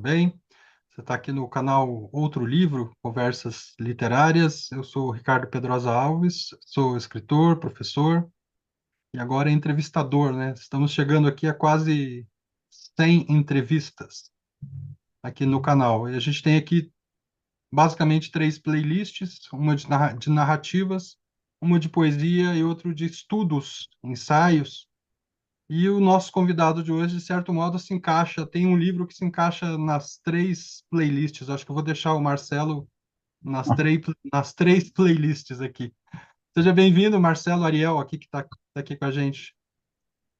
bem? Você está aqui no canal Outro Livro, Conversas Literárias. Eu sou o Ricardo Pedrosa Alves, sou escritor, professor e agora entrevistador, né? Estamos chegando aqui a quase 100 entrevistas aqui no canal. E a gente tem aqui basicamente três playlists, uma de narrativas, uma de poesia e outra de estudos, ensaios. E o nosso convidado de hoje, de certo modo, se encaixa, tem um livro que se encaixa nas três playlists. Acho que eu vou deixar o Marcelo nas três playlists aqui. Seja bem-vindo, Marcelo Ariel, aqui que está aqui com a gente.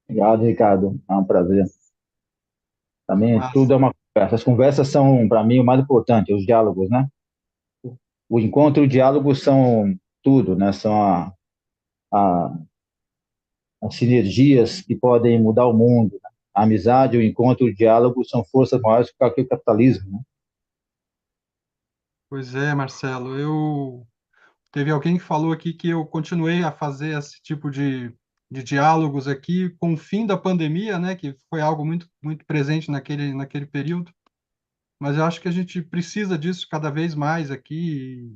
Obrigado, Ricardo. É um prazer. Também Mas, tudo é uma conversa. As conversas são, para mim, o mais importante, os diálogos, né? O encontro e o diálogo são tudo, né? São a- as sinergias que podem mudar o mundo, né? A amizade, o encontro e o diálogo são forças maiores que o capitalismo, né? pois é, Marcelo, teve alguém que falou aqui que eu continuei a fazer esse tipo de diálogos aqui com o fim da pandemia, né, que foi algo muito presente naquele período. Mas eu acho que a gente precisa disso cada vez mais aqui.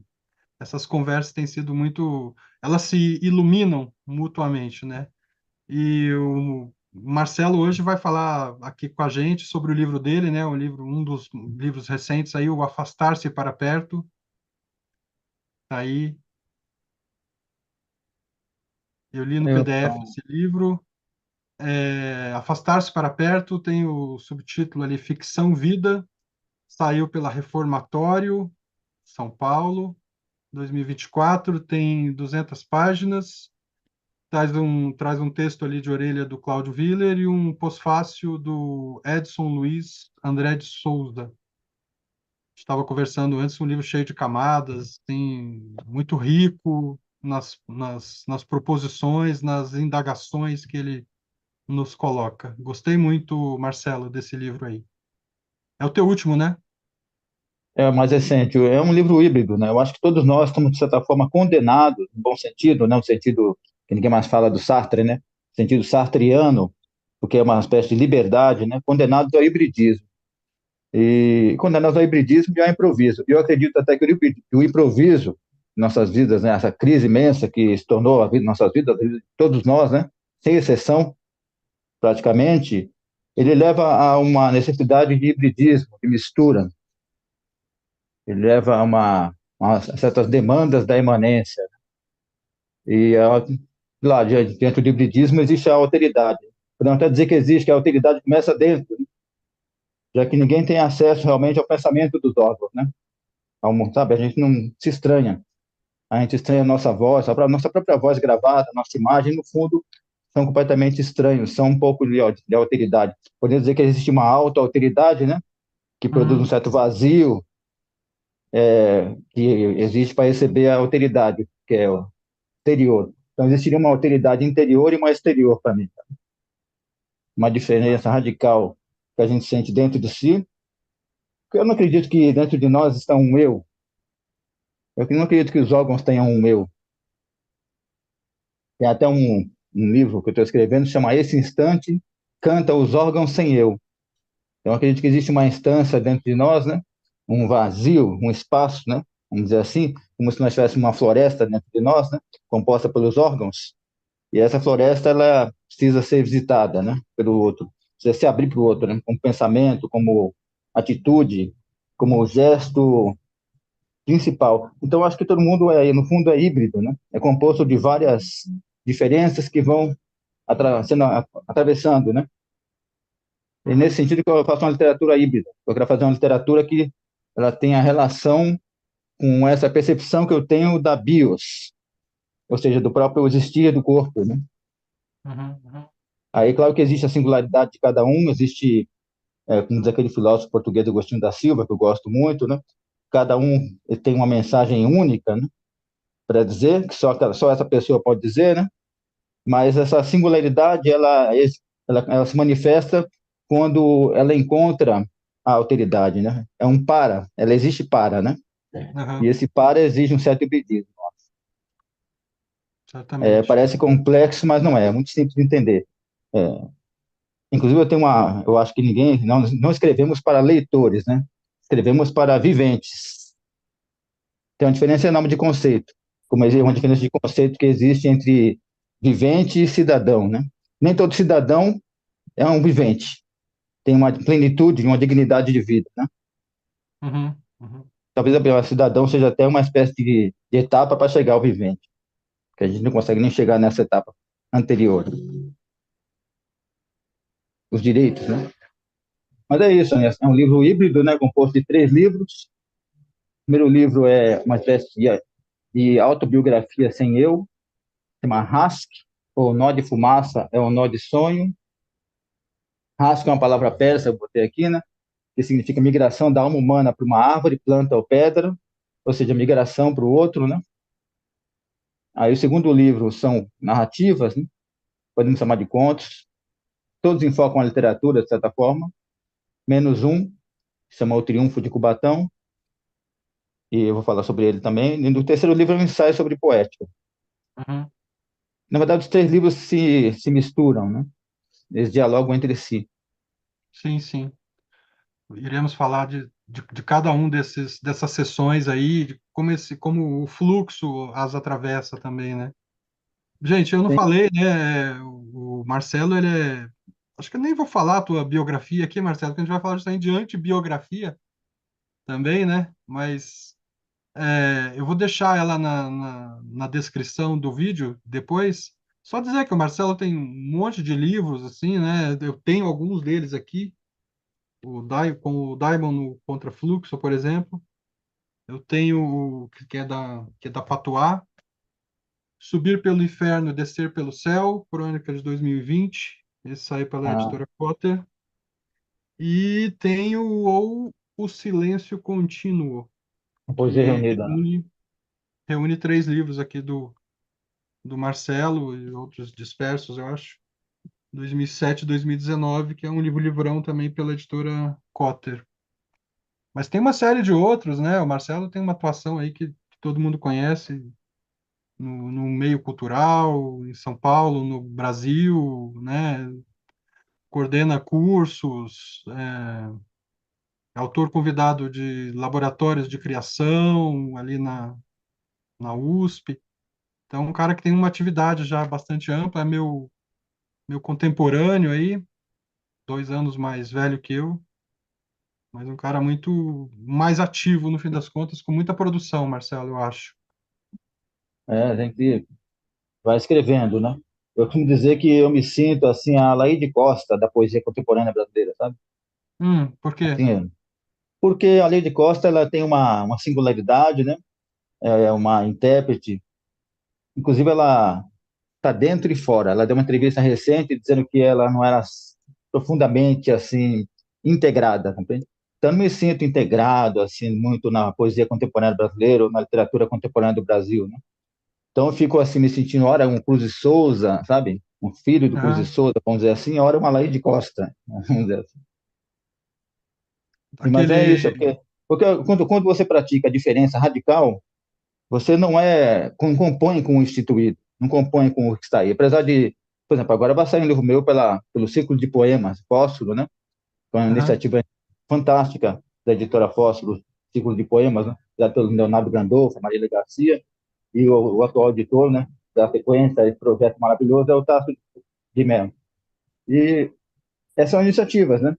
Essas conversas têm sido muito, elas se iluminam mutuamente, né? E o Marcelo hoje vai falar aqui com a gente sobre o livro dele, né? Um dos livros recentes aí, o Afastar-se para Perto. Tá aí, eu li no Eu, PDF esse livro. Afastar-se para Perto tem o subtítulo ali Ficção Vida. Saiu pela Reformatório, São Paulo, 2024. Tem 200 páginas. Traz um texto ali de orelha do Cláudio Willer e um pós-fácil do Edson Luiz André de Souza. Estava conversando antes, um livro cheio de camadas, assim, muito rico nas proposições, nas indagações que ele nos coloca. Gostei muito, Marcelo, desse livro aí. É o teu último, né? é o mais recente. É um livro híbrido, né? Eu acho que todos nós estamos, de certa forma, condenados, no bom sentido, né? No sentido que ninguém mais fala do Sartre, né? Sentido sartreano, porque é uma espécie de liberdade, né? Condenados ao hibridismo. E condenados ao hibridismo e ao improviso. Eu acredito até que o improviso em nossas vidas, né, essa crise imensa que se tornou a vida, nossas vidas, a vida de todos nós, né, sem exceção, praticamente, ele leva a uma necessidade de hibridismo, de mistura. Ele leva a certas demandas da imanência. E, lá, dentro do hibridismo, existe a alteridade. Podemos até dizer que existe, que a alteridade começa dentro, já que ninguém tem acesso realmente ao pensamento dos órgãos, né? Sabe, a gente não se estranha. A gente estranha a nossa voz, a nossa própria voz gravada, a nossa imagem, no fundo, são completamente estranhos, são um pouco de alteridade. Podemos dizer que existe uma auto-alteridade, né? Que produz um Uhum. certo vazio que existe para receber a alteridade, que é o exterior. Então, existiria uma alteridade interior e uma exterior para mim. Uma diferença radical que a gente sente dentro de si, porque eu não acredito que dentro de nós está um eu. Eu não acredito que os órgãos tenham um eu. Tem até um livro que eu estou escrevendo, chama Esse Instante, Canta os Órgãos Sem Eu. Então, eu acredito que existe uma instância dentro de nós, né? Um vazio, um espaço, né? Vamos dizer assim, como se nós tivéssemos uma floresta dentro de nós, né? Composta pelos órgãos. E essa floresta, ela precisa ser visitada, né? Pelo outro. Precisa se abrir para o outro, né? Como pensamento, como atitude, como gesto principal. Então, acho que todo mundo no fundo, é híbrido, né? É composto de várias diferenças que vão atravessando, né? E nesse Uhum. sentido que eu faço uma literatura híbrida. Eu quero fazer uma literatura que ela tenha relação com essa percepção que eu tenho da bios, ou seja, do próprio existir do corpo, né? Uhum. Uhum. Aí, claro que existe a singularidade de cada um, existe, como diz aquele filósofo português Agostinho da Silva, que eu gosto muito, né? Cada um tem uma mensagem única, né? Para dizer, que só essa pessoa pode dizer, né? Mas essa singularidade, ela se manifesta quando ela encontra a alteridade, né? É um para, ela existe para, né? E Uhum. esse para exige um certo obediência. Certamente. Parece complexo, mas não é muito simples de entender. É, Inclusive, eu acho que não escrevemos para leitores, né? Escrevemos para viventes. Tem uma diferença enorme de conceito, como existe uma Uhum, diferença de conceito que existe entre vivente e cidadão, né? Nem todo cidadão é um vivente, tem uma plenitude, uma dignidade de vida, né? uhum, uhum. Talvez o cidadão seja até uma espécie de etapa para chegar ao vivente, que a gente não consegue nem chegar nessa etapa anterior, os direitos, né? Mas é isso, né? É um livro híbrido, né? Composto de 3 livros. O primeiro livro é uma espécie de autobiografia sem eu, chama Rask, ou Nó de Fumaça é um Nó de Sonho. Rask é uma palavra persa, eu botei aqui, né? Que significa migração da alma humana para uma árvore, planta ou pedra, ou seja, migração para o outro, né? Aí o segundo livro são narrativas, né? Podemos chamar de contos, todos enfocam a literatura, de certa forma, menos um, que chama O Triunfo de Cubatão, e eu vou falar sobre ele também. E no terceiro livro é um ensaio sobre poética. Uhum. Na verdade, os 3 livros se misturam, né? Eles dialogam entre si. Sim, sim. Iremos falar de cada um dessas sessões aí, de como o fluxo as atravessa também, né? Gente, eu não Sim. falei, né? O Marcelo, ele é. Acho que eu nem vou falar a tua biografia aqui, Marcelo, porque a gente vai falar justamente de antibiografia também, né? Mas eu vou deixar ela na descrição do vídeo depois. Só dizer que o Marcelo tem um monte de livros, assim, né? Eu tenho alguns deles aqui, com o Daimon no Contrafluxo, por exemplo. Eu tenho o que é da Patuá, Subir pelo Inferno, Descer pelo Céu, Crônica de 2020. Esse saiu pela A, editora Potter. E tenho o Silêncio Contínuo, a poesia que reunida, né? reúne 3 livros aqui do Marcelo e outros dispersos, eu acho. 2007 e 2019, que é um livro-livrão também pela editora Cotter. Mas tem uma série de outros, né? O Marcelo tem uma atuação aí que todo mundo conhece no meio cultural, em São Paulo, no Brasil, né? Coordena cursos, autor convidado de laboratórios de criação ali na USP. Então, um cara que tem uma atividade já bastante ampla, é meu contemporâneo aí, 2 anos mais velho que eu, mas um cara muito mais ativo no fim das contas, com muita produção, Marcelo, eu acho. É, a gente vai escrevendo, né? Eu costumo dizer que eu me sinto assim a Laíde Costa da poesia contemporânea brasileira, sabe? Por quê? Assim, porque a Laíde Costa ela tem uma singularidade, né? É uma intérprete, inclusive ela está dentro e fora. Ela deu uma entrevista recente dizendo que ela não era profundamente assim integrada, compreende? Então, eu não me sinto integrado assim muito na poesia contemporânea brasileira ou na literatura contemporânea do Brasil, né? Então, eu fico assim me sentindo, ora um Cruz de Souza, sabe? Um filho do Cruz de Ah, Souza, vamos dizer assim, ora uma Laís de Costa, vamos dizer assim. Mas é isso, é aquele. porque quando você pratica a diferença radical, você não compõe com o instituído, não compõe com o que está aí. Apesar de, por exemplo, agora vai sair um livro meu pelo Círculo de Poemas, Fósforo, né? Foi uma Aham, iniciativa fantástica da editora Fósforo, Círculo de Poemas, né? Já pelo Leonardo Gandolfo, Marília Garcia, e o atual editor, né? Da sequência, esse projeto maravilhoso, é o Tasso de Mello. E essas são iniciativas, né?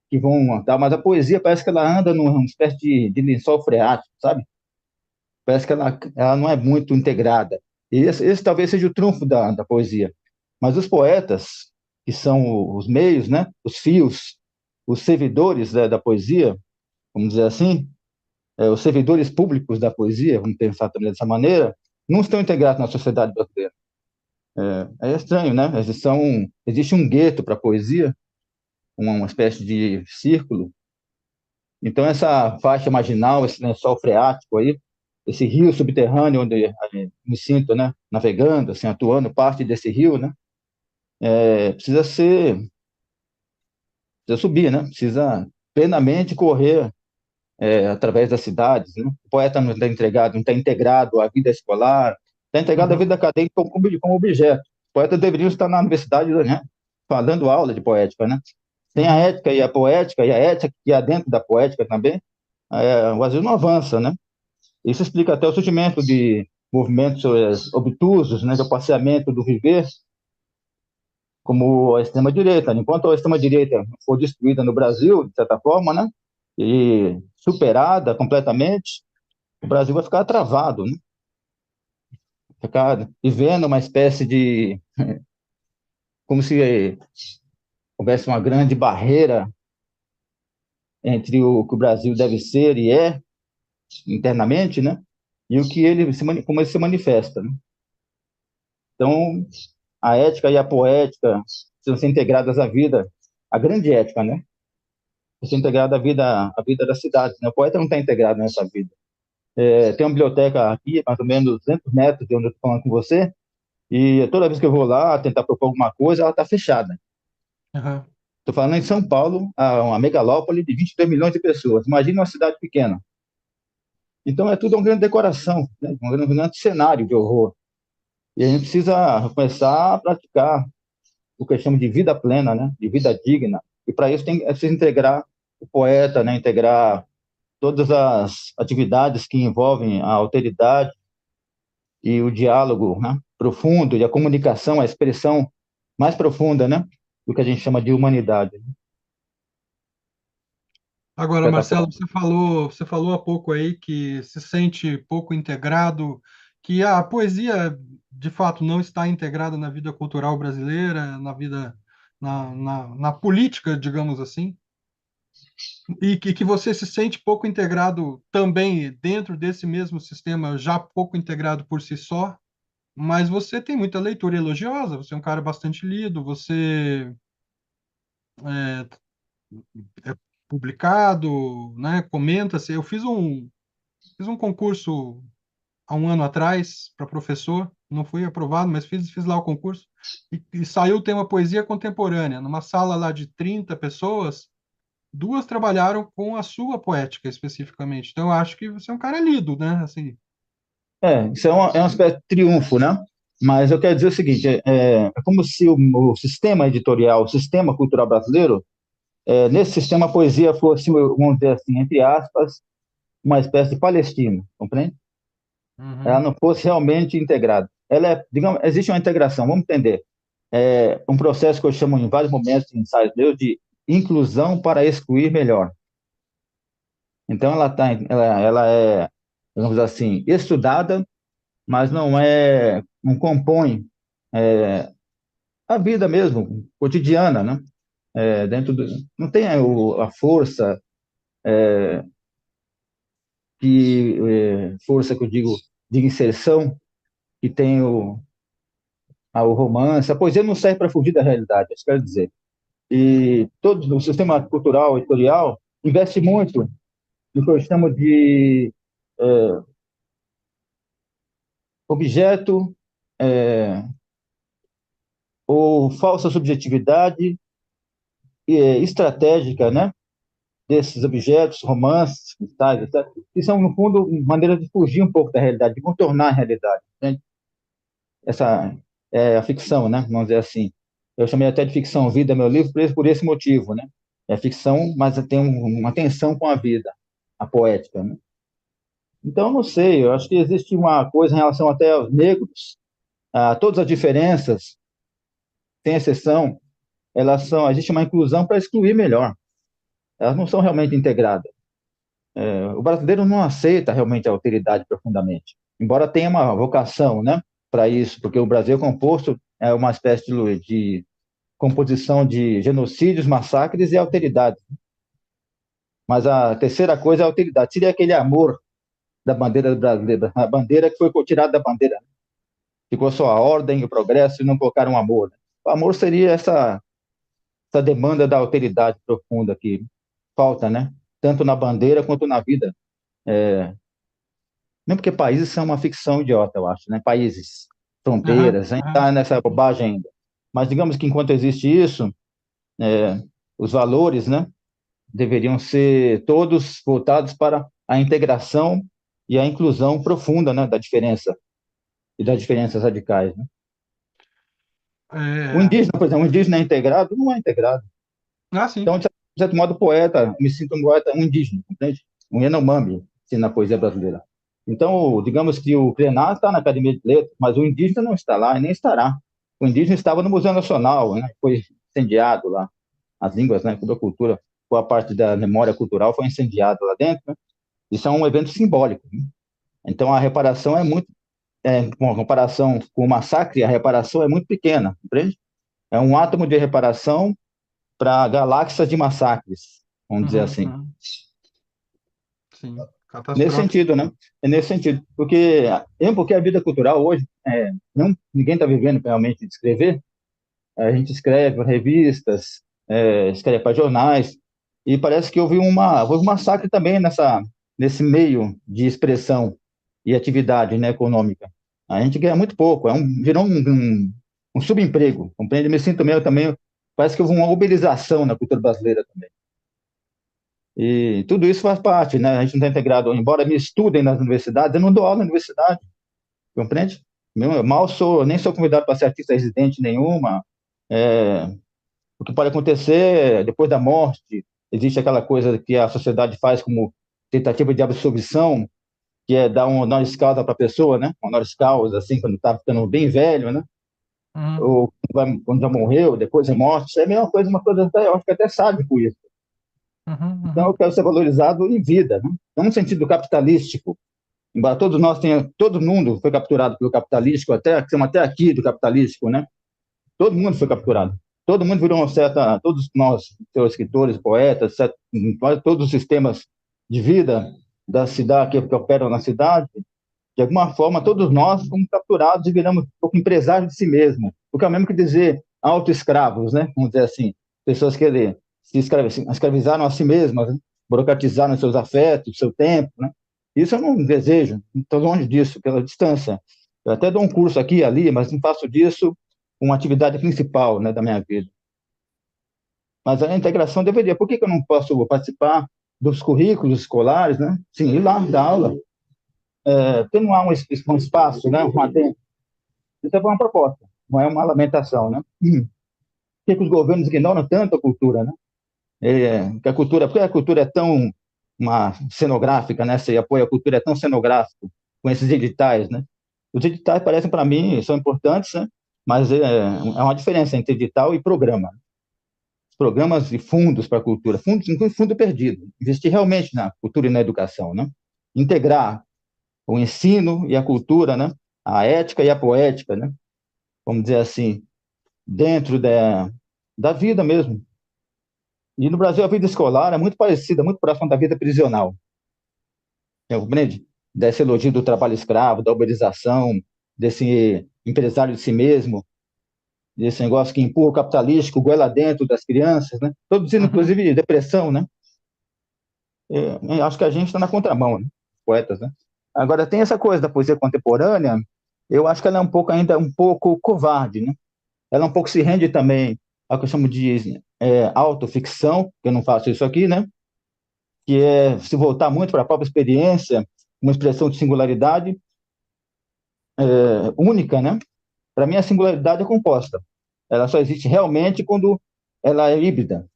Que vão dar, mas a poesia parece que ela anda numa espécie de lençol freático, sabe? Parece que ela não é muito integrada. E esse talvez seja o trunfo da poesia. Mas os poetas, que são os meios, né? Os fios, os servidores da poesia, vamos dizer assim, os servidores públicos da poesia, vamos pensar também dessa maneira, não estão integrados na sociedade brasileira. É estranho, né? Existe um gueto para a poesia, uma espécie de círculo. Então, essa faixa marginal, esse lençol freático aí, esse rio subterrâneo onde me sinto, né, navegando, assim, atuando parte desse rio, né, precisa precisa subir, né, precisa plenamente correr através das cidades, né. O poeta não está entregado, não está integrado à vida escolar, está integrado à uhum, vida acadêmica como objeto. Os poetas deveriam estar na universidade, né, dando aula de poética, né? Tem a Uhum. ética e a poética, e a ética que há dentro da poética também, o Brasil não avança, né? Isso explica até o surgimento de movimentos obtusos, né, do passeamento do viver, como a extrema-direita. Enquanto a extrema-direita for destruída no Brasil, de certa forma, né, e superada completamente, o Brasil vai ficar travado, né? Ficar vivendo uma espécie de, como se houvesse uma grande barreira entre o que o Brasil deve ser e é internamente, né, e o que como ele se manifesta, né? Então, a ética e a poética precisam ser integradas à vida, a grande ética, né? Precisa ser integrada à vida da cidade, né? O poeta não está integrado nessa vida. Tem uma biblioteca aqui, mais ou menos 200 metros de onde eu estou falando com você, e toda vez que eu vou lá tentar propor alguma coisa, ela está fechada. Uhum. Estou falando em São Paulo, uma megalópole de 23 milhões de pessoas. Imagina uma cidade pequena. Então, é tudo uma grande decoração, né? Um grande cenário de horror. E a gente precisa começar a praticar o que eu chamo de vida plena, né? De vida digna. E para isso é preciso integrar o poeta, né? Integrar todas as atividades que envolvem a alteridade e o diálogo, né, profundo, e a comunicação, a expressão mais profunda, né, do que a gente chama de humanidade, de Agora, certa Marcelo, forma. você falou há pouco aí que se sente pouco integrado, que a poesia, de fato, não está integrada na vida cultural brasileira, na vida, na política, digamos assim, e que você se sente pouco integrado também dentro desse mesmo sistema, já pouco integrado por si só, mas você tem muita leitura elogiosa, você é um cara bastante lido, você é publicado, né, comenta-se. Eu fiz um concurso há um ano atrás para professor, não fui aprovado, mas fiz lá o concurso, e saiu o tema poesia contemporânea. Numa sala lá de 30 pessoas, duas trabalharam com a sua poética especificamente. Então eu acho que você é um cara lido, né? Assim, Isso é uma espécie de triunfo, né? Mas eu quero dizer o seguinte, é como se o sistema editorial, o sistema cultural brasileiro, nesse sistema a poesia fosse, vamos dizer assim, entre aspas, uma espécie de Palestina, compreende? Ela uhum. não fosse realmente integrada. Ela digamos, existe uma integração, vamos entender. Um processo que eu chamo em vários momentos em ensaios meus de inclusão para excluir melhor. Então, ela é, vamos dizer assim, estudada, mas não compõe a vida mesmo, cotidiana, né? Dentro não tem a força força que eu digo de inserção que tem o romance. A poesia não serve para fugir da realidade, é isso que eu quero dizer. E todo o sistema cultural, editorial, investe muito no que eu chamo de objeto é, ou falsa subjetividade estratégica, né? Desses objetos, romances, tais, etc., que são, no fundo, maneiras de fugir um pouco da realidade, de contornar a realidade. Né? Essa é a ficção, né? Vamos dizer assim. Eu chamei até de ficção vida meu livro por esse motivo, né? É ficção, mas tem uma tensão com a vida, a poética, né? Então, não sei, eu acho que existe uma coisa em relação até aos negros, a todas as diferenças, sem exceção, existe uma inclusão para excluir melhor. Elas não são realmente integradas. O brasileiro não aceita realmente a alteridade profundamente, embora tenha uma vocação, né, para isso, porque o Brasil é composto é uma espécie de composição de genocídios, massacres e alteridade. Mas a terceira coisa é a alteridade. Seria aquele amor da bandeira brasileira, a bandeira que foi tirada da bandeira. Ficou só a ordem, o progresso e não colocaram o amor. O amor seria essa demanda da alteridade profunda que falta, né? Tanto na bandeira quanto na vida. Mesmo porque países são uma ficção idiota, eu acho, né? Países, Aham, fronteiras, a gente aham. está nessa bobagem ainda. Mas digamos que enquanto existe isso, os valores, né, deveriam ser todos voltados para a integração e a inclusão profunda, né, da diferença e das diferenças radicais, né? O É... indígena, por exemplo, o indígena é integrado? Não é integrado. Ah, sim. Então, de certo modo, poeta, me sinto um poeta, um indígena, entende? Um Yanomami, assim, na poesia brasileira. Então, digamos que o Krenar está na Academia de Letras, mas o indígena não está lá e nem estará. O indígena estava no Museu Nacional, né? Foi incendiado lá. As línguas, né? Toda a cultura, boa parte da memória cultural foi incendiada lá dentro, né? Isso é um evento simbólico, né? Então, a reparação é muito, com comparação com o massacre, a reparação é muito pequena, entende? É um átomo de reparação para galáxias de massacres, vamos dizer Uhum, assim. uhum. Sim, Nesse catastrófico. sentido, né? É nesse sentido. Porque a vida cultural hoje, não, ninguém está vivendo realmente de escrever, a gente escreve para revistas, escreve para jornais, e parece que houve um massacre também nesse meio de expressão e atividade, né, econômica. A gente ganha muito pouco, virou um subemprego, compreende? Me sinto meio também, parece que houve uma uberização na cultura brasileira também. E tudo isso faz parte, né? A gente não está integrado, embora me estudem nas universidades, eu não dou aula na universidade, compreende? Nem sou convidado para ser artista residente nenhuma. É, o que pode acontecer depois da morte, existe aquela coisa que a sociedade faz como tentativa de absolvição, que é dar um honoris causa para a pessoa, né? Um honoris causa, assim, quando está ficando bem velho, né? Uhum, Ou quando já morreu, depois é morte. Isso é a mesma coisa, uma coisa até, eu acho que até sabe com isso. uhum, Então, eu uhum. quero ser valorizado em vida, né? Não no sentido capitalístico. Embora todo mundo foi capturado pelo capitalístico, estamos até aqui do capitalístico, né? Todo mundo foi capturado. Todo mundo virou uma certa, todos nós, escritores, poetas, todos os sistemas de vida da cidade que operam na cidade, de alguma forma, todos nós fomos capturados e viramos um pouco empresários de si mesmo. O que é o mesmo que dizer auto-escravos, né? Vamos dizer assim, pessoas que se escravizaram a si mesmas, né? Burocratizaram seus afetos, seu tempo, né? Isso eu não desejo, estou longe disso, pela distância. Eu até dou um curso aqui e ali, mas não faço disso uma atividade principal, né, da minha vida. Mas a integração deveria. Por que eu não posso participar dos currículos escolares, né? Sim, ir lá dar aula. Porque não há um espaço, né? Isso é uma proposta, não é uma lamentação, né? Por que os governos ignoram tanto a cultura, né? Porque a cultura é tão uma cenográfica, né? Se apoia a cultura é tão cenográfico com esses editais, né? Os editais parecem para mim são importantes, né? Mas é uma diferença entre edital e programa. Programas e fundos para a cultura, fundos, inclusive fundo perdido, investir realmente na cultura e na educação, né? Integrar o ensino e a cultura, né? A ética e a poética, né? Vamos dizer assim, dentro da vida mesmo. E no Brasil a vida escolar é muito parecida, muito próxima da vida prisional. Compreende? Desse elogio do trabalho escravo, da uberização, desse empresário de si mesmo, desse negócio que empurra o capitalístico, goela dentro das crianças, né? Produzindo, Uhum. inclusive, depressão, né? Acho que a gente está na contramão, né? Poetas, né? Agora, tem essa coisa da poesia contemporânea, eu acho que ela é ainda um pouco covarde, né? Ela um pouco se rende também ao que eu chamo de autoficção, que eu não faço isso aqui, né? Que é se voltar muito para a própria experiência, uma expressão de singularidade única, né? Para mim, a singularidade é composta. Ela só existe realmente quando ela é híbrida,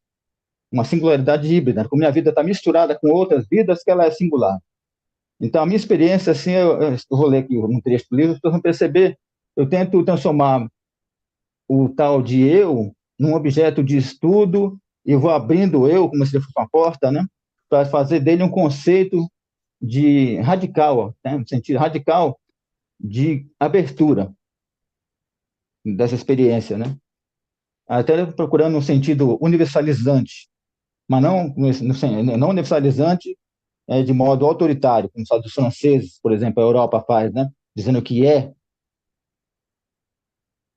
uma singularidade híbrida. Como minha vida está misturada com outras vidas, que ela é singular. Então, a minha experiência, assim, eu vou ler aqui um trecho do livro, para vocês perceber, eu tento transformar o tal de eu num objeto de estudo e vou abrindo o eu, como se fosse uma porta, né? Para fazer dele um conceito de radical, né? Um sentido radical de abertura dessa experiência, né? Até procurando um sentido universalizante, mas não universalizante de modo autoritário, como os franceses, por exemplo, a Europa faz, né? Dizendo que é.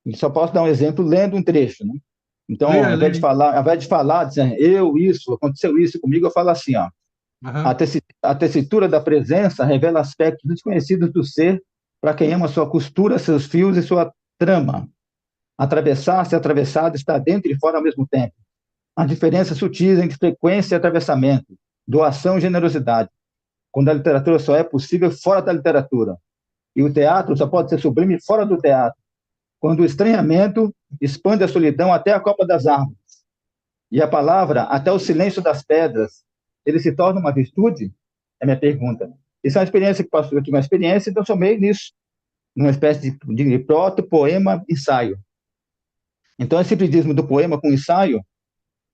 E só posso dar um exemplo lendo um trecho, né? Então, Leia, leia. ao invés de falar, dizendo, aconteceu isso comigo, eu falo assim, ó, Aham. a tessitura da presença revela aspectos desconhecidos do ser para quem ama sua costura, seus fios e sua trama. Atravessar-se, atravessado, está dentro e fora ao mesmo tempo. As diferenças sutis entre frequência e atravessamento, doação e generosidade, quando a literatura só é possível fora da literatura. E o teatro só pode ser sublime fora do teatro. quando o estranhamento expande a solidão até a copa das árvores, e a palavra até o silêncio das pedras, ele se torna uma virtude? É a minha pergunta. Isso é uma experiência que passou, eu tive uma experiência e transformei nisso, numa espécie de proto-poema ensaio. Então, esse hibridismo do poema com o ensaio,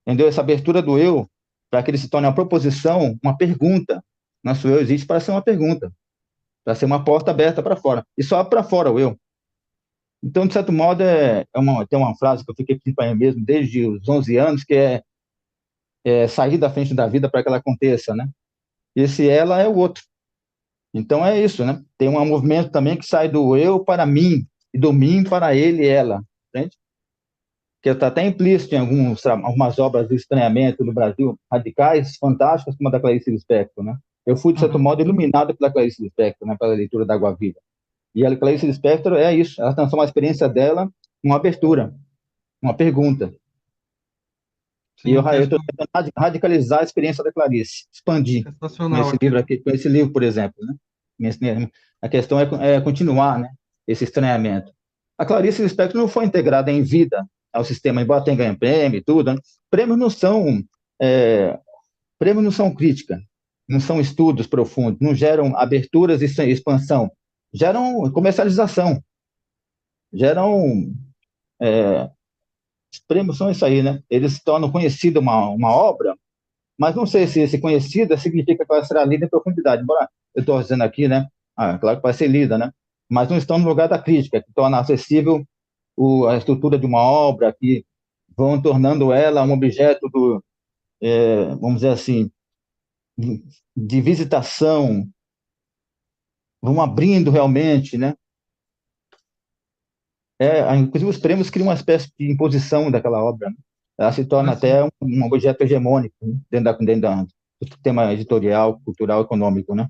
entendeu? Essa abertura do eu, para que ele se torne uma proposição, uma pergunta. Nosso eu existe para ser uma pergunta, para ser uma porta aberta para fora. E só para fora o eu. Então, de certo modo, tem uma frase que eu fiquei pedindo para mim mesmo desde os 11 anos, que é sair da frente da vida para que ela aconteça, né? E esse ela é o outro. Então, é isso, né? Tem um movimento também que sai do eu para mim, e do mim para ele e ela, entende? Que está até implícito em algumas obras do estranhamento no Brasil, radicais, fantásticas, como a da Clarice Lispector, né? Eu fui, de certo Uhum. modo, iluminado pela Clarice Lispector, né? Pela leitura da Água Viva. E a Clarice Lispector é isso, ela transforma a experiência dela em uma abertura, uma pergunta. E Sim, um eu texto estou tentando radicalizar a experiência da Clarice, expandir com sensacional esse aqui. livro aqui, com esse livro, por exemplo, né? A questão é continuar, né? Esse estranhamento. A Clarice Lispector não foi integrada em vida ao sistema, embora tenha ganho prêmio e tudo, né? Prêmios não são é, prêmios não são crítica, não são estudos profundos, não geram aberturas e expansão, geram comercialização, geram os prêmios são isso aí, né? Eles tornam conhecida uma obra, mas não sei se esse conhecida significa que ela será lida em profundidade. Embora eu estou dizendo aqui, né? Claro que vai ser lida, né? Mas não estão no lugar da crítica, que torna acessível a estrutura de uma obra, que vão tornando ela um objeto vamos dizer assim, de visitação, vão abrindo realmente, né? Inclusive os prêmios criam uma espécie de imposição daquela obra, né? Ela se torna Assim, até um objeto hegemônico, né? Do sistema editorial, cultural, econômico, né?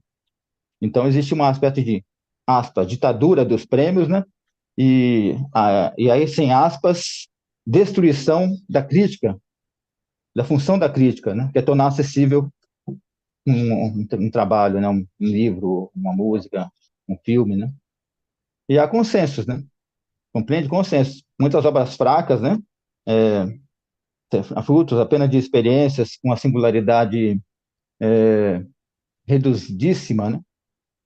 Então, existe uma espécie de, aspas, ditadura dos prêmios, né? E aí, sem aspas, destruição da crítica, da função da crítica, né? Que é tornar acessível um trabalho, né? Um livro, uma música, um filme, né? E há consensos, né? Compreende consensos. Muitas obras fracas, né? É, frutos apenas de experiências com uma singularidade reduzidíssima, né?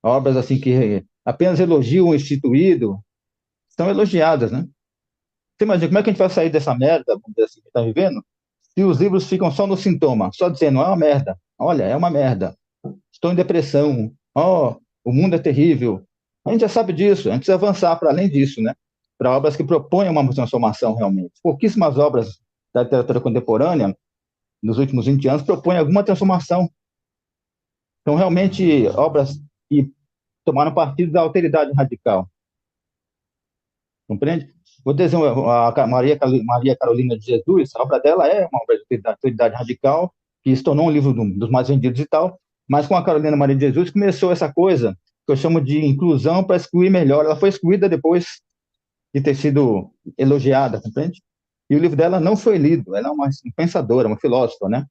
Obras assim que apenas elogiam o instituído, são elogiadas, né? Você imagina como é que a gente vai sair dessa merda, vamos dizer assim, que está vivendo, se os livros ficam só no sintoma, só dizendo, é uma merda, olha, é uma merda, estou em depressão, o mundo é terrível. A gente já sabe disso, a gente precisa avançar para além disso, né? Para obras que propõem uma transformação realmente. Pouquíssimas obras da literatura contemporânea, nos últimos 20 anos, propõem alguma transformação. São realmente obras que tomaram partido da alteridade radical. Compreende? Vou dizer, a Maria Carolina de Jesus, a obra dela é uma obra de atualidade radical, que se tornou um livro dos mais vendidos e tal, mas com a Carolina Maria de Jesus começou essa coisa que eu chamo de inclusão para excluir melhor. Ela foi excluída depois de ter sido elogiada, compreende? E o livro dela não foi lido. Ela é uma pensadora, uma filósofa, né?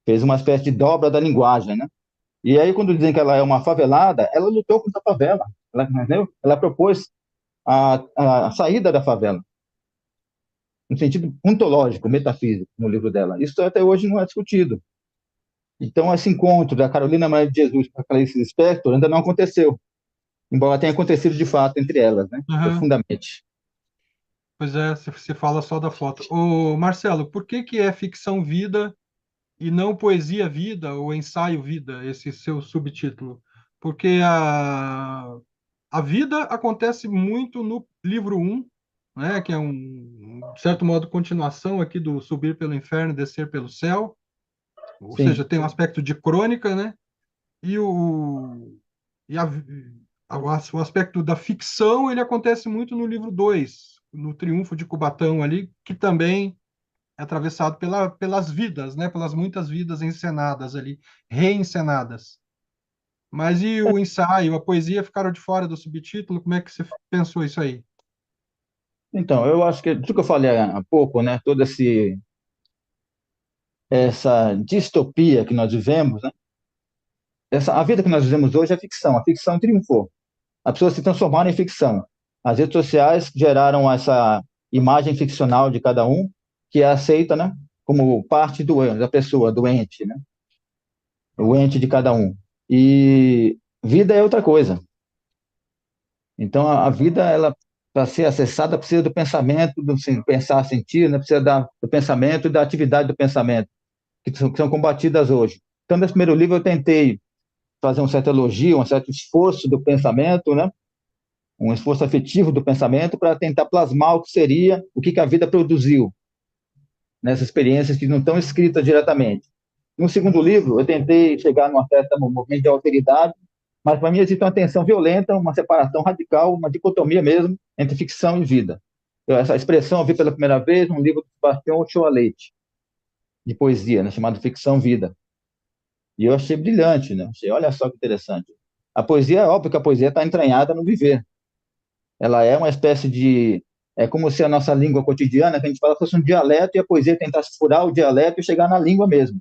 Fez uma espécie de dobra da linguagem, né? E aí, quando dizem que ela é uma favelada, ela lutou contra a favela. Entendeu? Ela propôs a saída da favela, no sentido ontológico, metafísico, no livro dela. Isso até hoje não é discutido. Então, esse encontro da Carolina Maria de Jesus com a Clarice Lispector ainda não aconteceu, embora tenha acontecido de fato entre elas, né? uhum. Profundamente. Pois é, se fala só da foto. Ô, Marcelo, por que que é ficção vida e não poesia vida ou ensaio vida, esse seu subtítulo? Porque a vida acontece muito no livro um, né, que é de certo modo, continuação aqui do Subir pelo Inferno e Descer pelo Céu, ou seja, Sim. tem um aspecto de crônica, né? E e a, o aspecto da ficção, ele acontece muito no livro 2 no Triunfo de Cubatão ali, que também é atravessado pelas vidas, né? Pelas muitas vidas encenadas ali, reencenadas. Mas e o ensaio, a poesia ficaram de fora do subtítulo? Como é que você pensou isso aí? Então, eu acho que tudo que eu falei há pouco, né? Toda essa distopia que nós vivemos, né? A vida que nós vivemos hoje é ficção. A ficção triunfou. As pessoas se transformaram em ficção. As redes sociais geraram essa imagem ficcional de cada um, que é aceita, né, como parte da pessoa, do ente, né, o ente de cada um. E vida é outra coisa. Então, a vida, ela, para ser acessada, precisa do pensamento, do pensar, sentir, né, precisa do pensamento e da atividade do pensamento, que são combatidas hoje. Então, nesse primeiro livro, eu tentei fazer um certo elogio, um certo esforço do pensamento, né, um esforço afetivo do pensamento para tentar plasmar o que seria, o que a vida produziu nessas experiências que não estão escritas diretamente. No segundo livro, eu tentei chegar num certo movimento de alteridade, mas para mim existe uma tensão violenta, uma separação radical, uma dicotomia mesmo entre ficção e vida. Essa expressão eu vi pela primeira vez num livro do Sebastião Ochoa Leite, de poesia, né, chamado Ficção Vida. E eu achei brilhante, né? Achei, olha só que interessante. A poesia, é óbvio que a poesia está entranhada no viver. Ela é uma espécie de. É como se a nossa língua cotidiana, que a gente fala, fosse um dialeto e a poesia tentasse furar o dialeto e chegar na língua mesmo,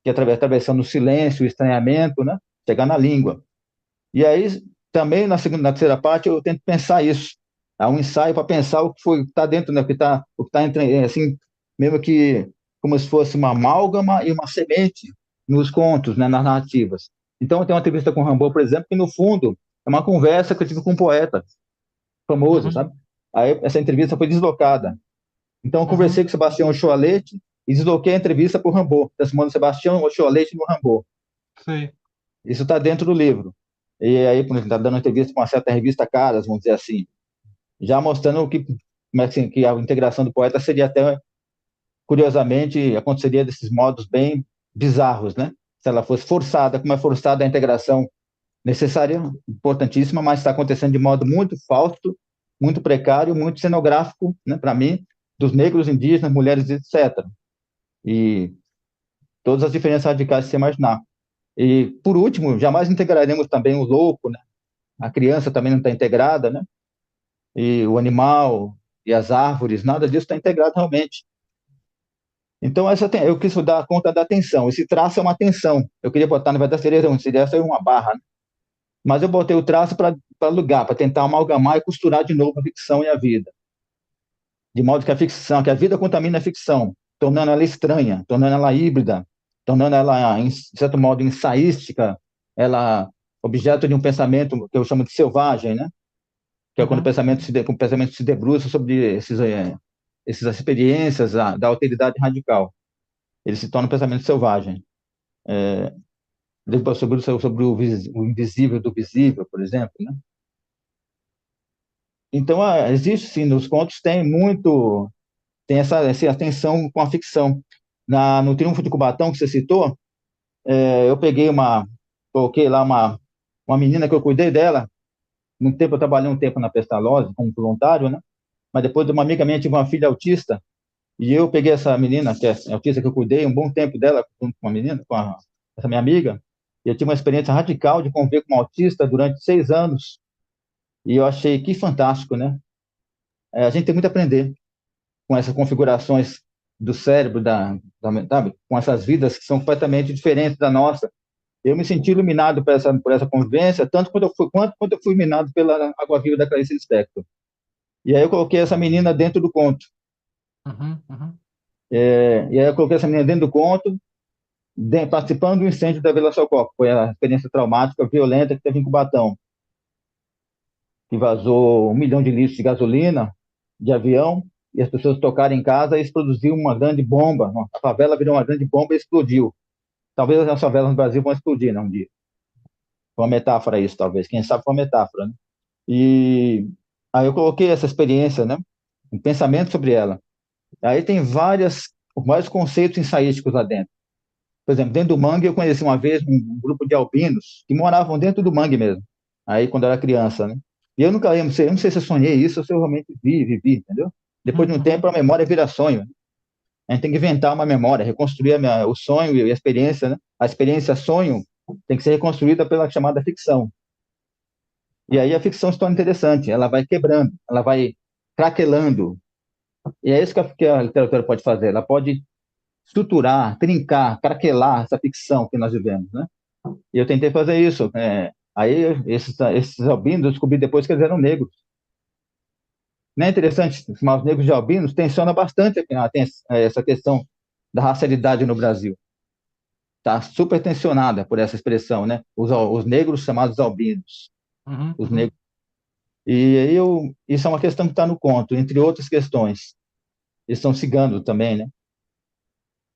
que é atravessando o silêncio, o estranhamento, né? Chegar na língua. E aí, também na terceira parte, eu tento pensar isso. Há um ensaio para pensar o que foi está dentro, né? O que está entre, assim, mesmo que como se fosse uma amálgama e uma semente nos contos, né? Nas narrativas. Então, eu tenho uma entrevista com o Rimbaud, por exemplo, que no fundo é uma conversa que eu tive com um poeta famoso, Uhum, sabe? Aí essa entrevista foi deslocada. Então eu conversei uhum, com o Sebastião Ochoalete e desloquei a entrevista para o Rimbaud, transformando Sebastião Ochoalete no Rimbaud. sei. Isso está dentro do livro. E aí, por exemplo, está dando entrevista com uma certa revista Caras, vamos dizer assim, já mostrando como é que, assim, que a integração do poeta seria até, curiosamente, aconteceria desses modos bem bizarros, né? Se ela fosse forçada, como é forçada a integração necessária, importantíssima, mas está acontecendo de modo muito falso, muito precário, muito cenográfico, né, para mim, dos negros, indígenas, mulheres, etc. E todas as diferenças radicais que você imaginar. E, por último, jamais integraremos também o louco, né? A criança também não está integrada, né? E o animal e as árvores, nada disso está integrado realmente. Então, eu quis dar conta da tensão. Esse traço é uma tensão. Eu queria botar, na verdade, seria uma barra, né? Mas eu botei o traço para lugar, para tentar amalgamar e costurar de novo a ficção e a vida. De modo que que a vida contamina a ficção, tornando ela estranha, tornando ela híbrida, tornando ela, de certo modo, ensaística, ela objeto de um pensamento que eu chamo de selvagem, né? Que é quando Uhum. o pensamento se debruça sobre essas experiências da alteridade radical. Ele se torna um pensamento selvagem. Sobre o invisível do visível, por exemplo, né? Então, existe sim, nos contos tem essa tensão com a ficção. No Triunfo de Cubatão, que você citou, eu coloquei lá uma menina que eu cuidei dela. No tempo, eu trabalhei um tempo na Pestalozzi como voluntário, né? Mas depois de uma amiga minha tive uma filha autista, e eu peguei essa menina, que é autista, que eu cuidei um bom tempo dela, junto com a menina, essa minha amiga, e eu tive uma experiência radical de conviver com uma autista durante 6 anos, e eu achei que fantástico, né? A gente tem muito a aprender com essas configurações do cérebro, sabe? Com essas vidas que são completamente diferentes da nossa. Eu me senti iluminado por essa convivência, tanto quanto eu fui iluminado pela Água Viva da Clarice Lispector. E aí eu coloquei essa menina dentro do conto. Uhum, uhum. E aí eu coloquei essa menina dentro do conto, participando do incêndio da Vila Socorro. Foi a experiência traumática, violenta que teve em Cubatão, que vazou 1 milhão de litros de gasolina de avião, e as pessoas tocaram em casa e isso produziu uma grande bomba. A favela virou uma grande bomba e explodiu. Talvez as favelas no Brasil vão explodir, né, um dia. Foi uma metáfora isso, talvez. Quem sabe foi uma metáfora, né? E aí eu coloquei essa experiência, né? Um pensamento sobre ela. Aí tem vários conceitos ensaísticos lá dentro. Por exemplo, dentro do mangue eu conheci uma vez um grupo de albinos que moravam dentro do mangue mesmo. Aí quando eu era criança, né? E eu não sei se eu sonhei isso ou se eu realmente vivi, entendeu? Depois de um tempo Uhum. a memória vira sonho. A gente tem que inventar uma memória, reconstruir o sonho e a experiência, né? A experiência sonho tem que ser reconstruída pela chamada ficção. E aí a ficção se torna interessante, ela vai quebrando, ela vai craquelando. E é isso que a literatura pode fazer, ela pode estruturar, trincar, craquelar essa ficção que nós vivemos, né? E eu tentei fazer isso. Aí esses albinos eu descobri depois que eles eram negros. Não é interessante chamar os negros de albinos? Tensiona bastante essa questão da racialidade no Brasil. Está super tensionada por essa expressão, né? Os negros chamados albinos. Uhum, Os uhum, negros. E aí isso é uma questão que está no conto, entre outras questões. Eles estão cigando também, né?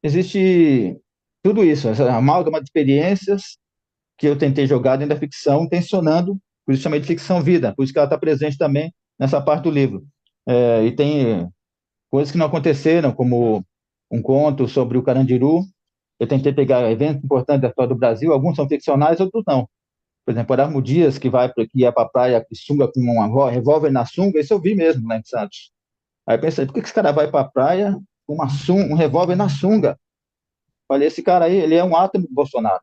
Existe tudo isso, essa amálgama de experiências que eu tentei jogar dentro da ficção, tensionando, por isso chamei de ficção vida, por isso que ela está presente também nessa parte do livro. E tem coisas que não aconteceram, como um conto sobre o Carandiru. Eu tentei pegar eventos importantes da história do Brasil, alguns são ficcionais, outros não. Por exemplo, Erasmo Dias, que ia para a praia de sunga com um revólver na sunga, isso eu vi mesmo lá em Santos. Aí eu pensei, por que esse cara vai para a praia com um revólver na sunga? Falei, esse cara aí, ele é um átomo do Bolsonaro.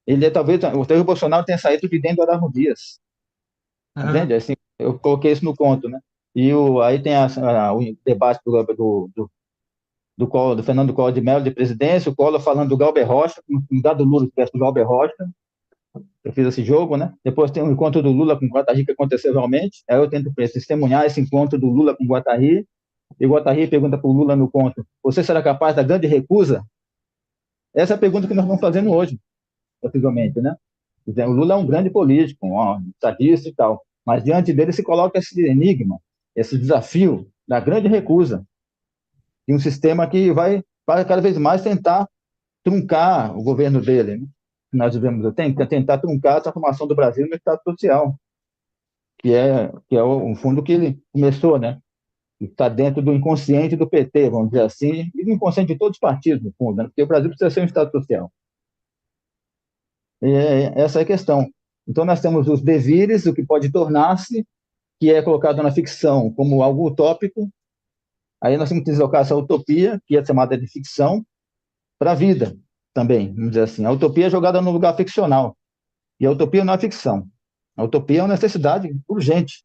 Ele é talvez o Bolsonaro tenha saído de dentro do Erasmo Dias. uhum. Entende? Assim, eu coloquei isso no conto, né? Aí tem o debate do Fernando Collor de Mello de presidência, o Collor falando do Galber Rocha, como se o lugar do Lula tivesse do Galber Rocha. Eu fiz esse jogo, né? Depois tem o encontro do Lula com o Guattari que aconteceu realmente. Aí eu tento testemunhar esse encontro do Lula com o Guattari. E o Guattari pergunta para o Lula no conto: você será capaz da grande recusa? Essa é a pergunta que nós estamos fazendo hoje, possivelmente, né? O Lula é um grande político, um estadista e tal, mas diante dele se coloca esse enigma, esse desafio da grande recusa de um sistema que vai cada vez mais tentar truncar o governo dele, né? Nós vivemos, tem que tentar truncar a transformação do Brasil no Estado social, que é o fundo que ele começou, né? Está dentro do inconsciente do PT, vamos dizer assim, e do inconsciente de todos os partidos, no fundo, né? Porque o Brasil precisa ser um Estado social. Essa é a questão. Então, nós temos os devires, o que pode tornar-se, que é colocado na ficção como algo utópico. Aí nós temos que deslocar essa utopia, que é chamada de ficção, para a vida também, vamos dizer assim. A utopia é jogada no lugar ficcional. E a utopia não é ficção. A utopia é uma necessidade urgente.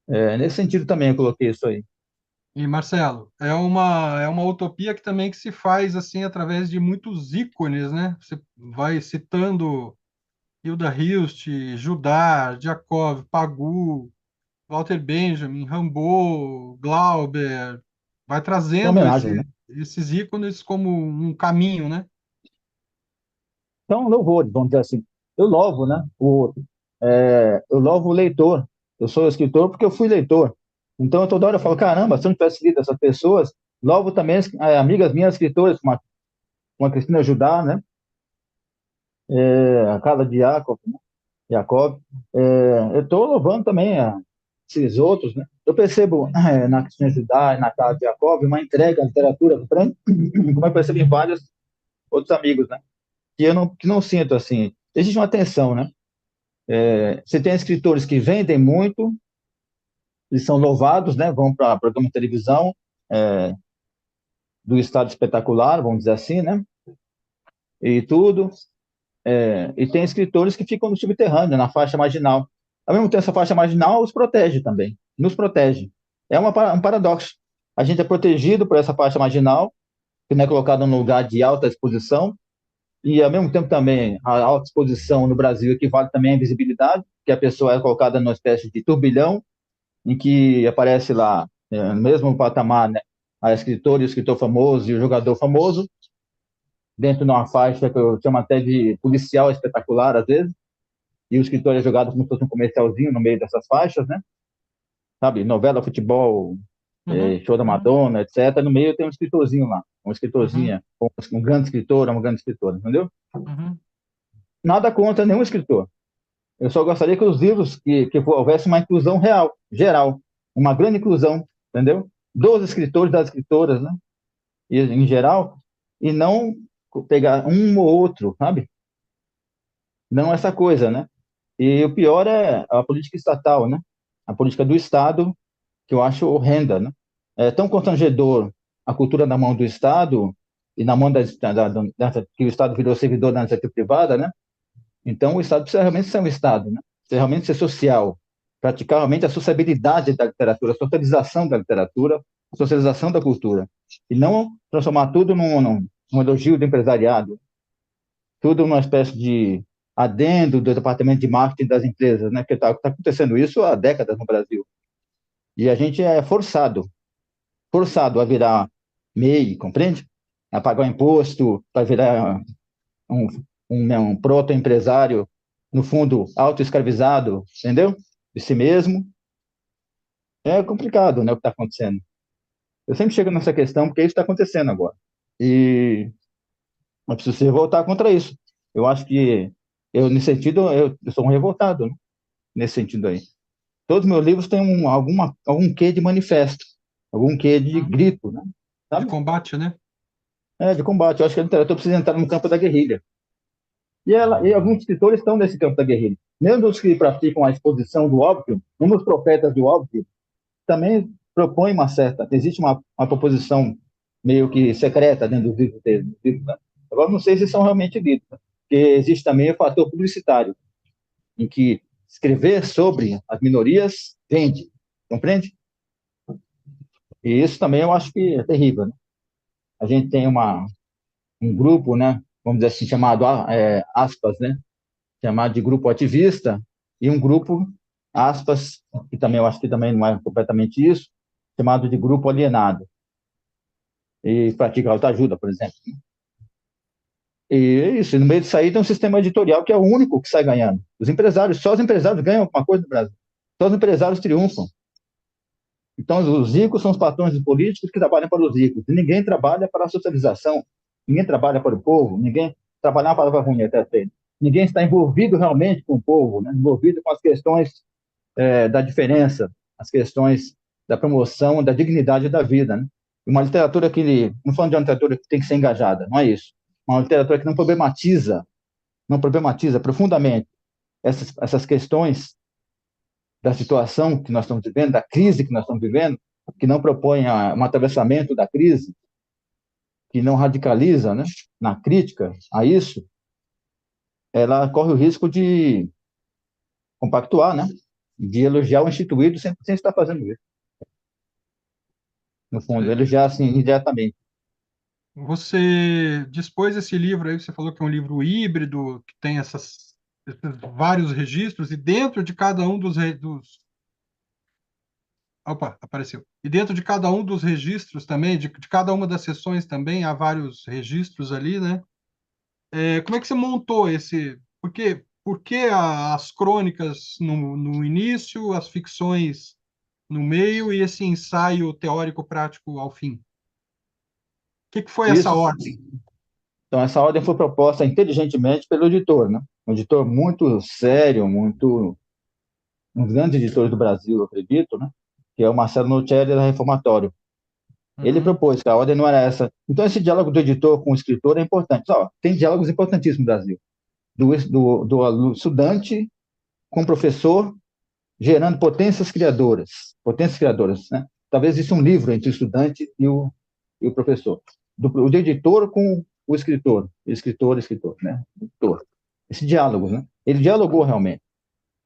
Nesse sentido também eu coloquei isso aí. E Marcelo, é uma utopia que também que se faz assim através de muitos ícones, né? Você vai citando Hilda Hilst, Judá, Jacob, Pagu, Walter Benjamin, Rimbaud, Glauber, vai São trazendo homenagens, né? esses ícones como um caminho, né? Então, louvores, vamos dizer assim. Eu louvo, né? Eu louvo o leitor. Eu sou escritor porque eu fui leitor. Então, toda hora eu falo, caramba, se eu não tivesse lido essas pessoas, louvo também amigas minhas escritoras, como a Cristina Judá, né? A Carla Diácono, né? Jacob. Eu estou louvando também esses outros, né? Eu percebo na Cristina Judá e na Carla Diácono uma entrega à literatura, como eu percebo em vários outros amigos, né? Que não sinto assim. Existe uma tensão, né? Você tem escritores que vendem muito, eles são louvados, né? Vão para programa de televisão é, do estado espetacular, vamos dizer assim, né? E tudo. E tem escritores que ficam no subterrâneo, na faixa marginal. Ao mesmo tempo, essa faixa marginal os protege também, nos protege. Um paradoxo. A gente é protegido por essa faixa marginal, que não é colocada num lugar de alta exposição, e ao mesmo tempo também a alta exposição no Brasil equivale também à invisibilidade, que a pessoa é colocada numa espécie de turbilhão, em que aparece lá, no mesmo patamar, né, a escritora e o escritor famoso e o jogador famoso, dentro de uma faixa que eu chamo até de policial espetacular, às vezes, e o escritor é jogado como se fosse um comercialzinho no meio dessas faixas, né? Sabe, novela, futebol, Uhum, show da uhum, Madonna, etc. No meio tem um escritorzinho lá, uma uhum, escritorzinha, um grande escritor, uma grande escritora, entendeu? uhum, Nada contra nenhum escritor. Eu só gostaria que os livros, que houvesse uma inclusão real, geral, uma grande inclusão, entendeu? Dos escritores, das escritoras, né? E, em geral, e não pegar um ou outro, sabe? Não essa coisa, né? E o pior é a política estatal, né? A política do Estado, que eu acho horrenda, né? É tão constrangedor a cultura na mão do Estado e na mão que o Estado virou servidor da iniciativa privada, né? Então, o Estado precisa realmente ser um Estado, né? Precisa realmente ser social, praticar realmente a sociabilidade da literatura, a socialização da literatura, a socialização da cultura, e não transformar tudo num elogio do empresariado, tudo numa espécie de adendo do departamento de marketing das empresas, né? Porque está acontecendo isso há décadas no Brasil. E a gente é forçado a virar MEI, compreende? A pagar o imposto, para virar um, um proto-empresário, no fundo, auto-escravizado, entendeu? De si mesmo. É complicado, né, o que está acontecendo. Eu sempre chego nessa questão porque isso está acontecendo agora. E eu preciso se revoltar contra isso. Eu acho que, nesse sentido, eu sou um revoltado, né? Nesse sentido aí. Todos os meus livros têm algum quê de manifesto, algum quê de Hum. grito, né? De Sabe? combate, né? É, de combate. Eu acho que a literatura precisa entrar no campo da guerrilha. E alguns escritores estão nesse campo da guerrilha. Mesmo os que praticam a exposição do óbvio, mesmo os profetas do óbvio, também propõem uma certa. Existe uma proposição meio que secreta dentro dos livros deles. Né? Agora, não sei se são realmente lidos, né? Porque existe também o fator publicitário, em que escrever sobre as minorias vende, compreende? E isso também eu acho que é terrível. Né? A gente tem um grupo, né, vamos dizer assim, chamado, aspas, né, chamado de grupo ativista, e um grupo, aspas, que também eu acho que também não é completamente isso, chamado de grupo alienado, e pratica autoajuda, por exemplo. E é isso, e no meio disso aí tem um sistema editorial que é o único que sai ganhando. Só os empresários ganham alguma coisa no Brasil. Só os empresários triunfam. Então, os ricos são os patrões dos políticos que trabalham para os ricos. E ninguém trabalha para a socialização, ninguém trabalha para o povo, ninguém trabalha é uma palavra ruim até feito. Ninguém está envolvido realmente com o povo, né? Envolvido com as questões da diferença, as questões da promoção, da dignidade da vida. Né? Uma literatura que, não falando de uma literatura que tem que ser engajada, não é isso. Uma literatura que não problematiza profundamente essas questões da situação que nós estamos vivendo, da crise que nós estamos vivendo, que não propõe um atravessamento da crise, que não radicaliza, né, na crítica a isso, ela corre o risco de compactuar, né, de elogiar o instituído sem estar fazendo isso. No fundo, É, elogiar assim, indiretamente. você dispôs esse livro aí, você falou que é um livro híbrido, que tem esses vários registros, e dentro de cada um dos. Opa, apareceu. E dentro de cada um dos registros também, de cada uma das sessões também, há vários registros ali, né? Como é que você montou esse? Por que as crônicas no início, as ficções no meio e esse ensaio teórico prático ao fim? O que foi essa Isso, ordem? então, essa ordem foi proposta inteligentemente pelo editor, né? Um editor muito sério, um dos grandes editores do Brasil, eu acredito, né? Que é o Marcelo Nocelli da Reformatório. Ele Uhum. propôs que a ordem não era essa. Então, esse diálogo do editor com o escritor é importante. Ó, tem diálogos importantíssimos no Brasil. Do estudante com o professor, gerando potências criadoras, né? Talvez isso um livro entre o estudante e o professor. Do editor com o escritor, né? Editor. Esse diálogo, né? Ele dialogou realmente.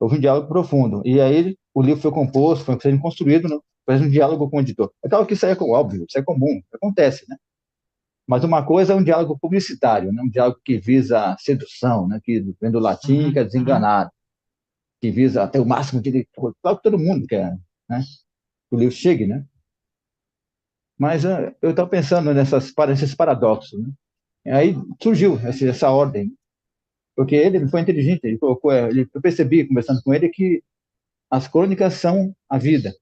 Houve um diálogo profundo. E aí o livro foi composto, foi sendo construído, né? Faz um diálogo com o editor. É claro que isso aí é óbvio, isso é comum, acontece, né? Mas uma coisa é um diálogo publicitário, né? Um diálogo que visa sedução, né? Que vem do latim, que Uhum. é Uhum. desenganado, que visa até o máximo de leitor. Claro que todo mundo quer, né? Que o livro chegue, né? Mas eu estava pensando nesses paradoxos, né? E aí surgiu essa ordem, porque ele foi inteligente, ele colocou, eu percebi, conversando com ele, que as crônicas são a vida.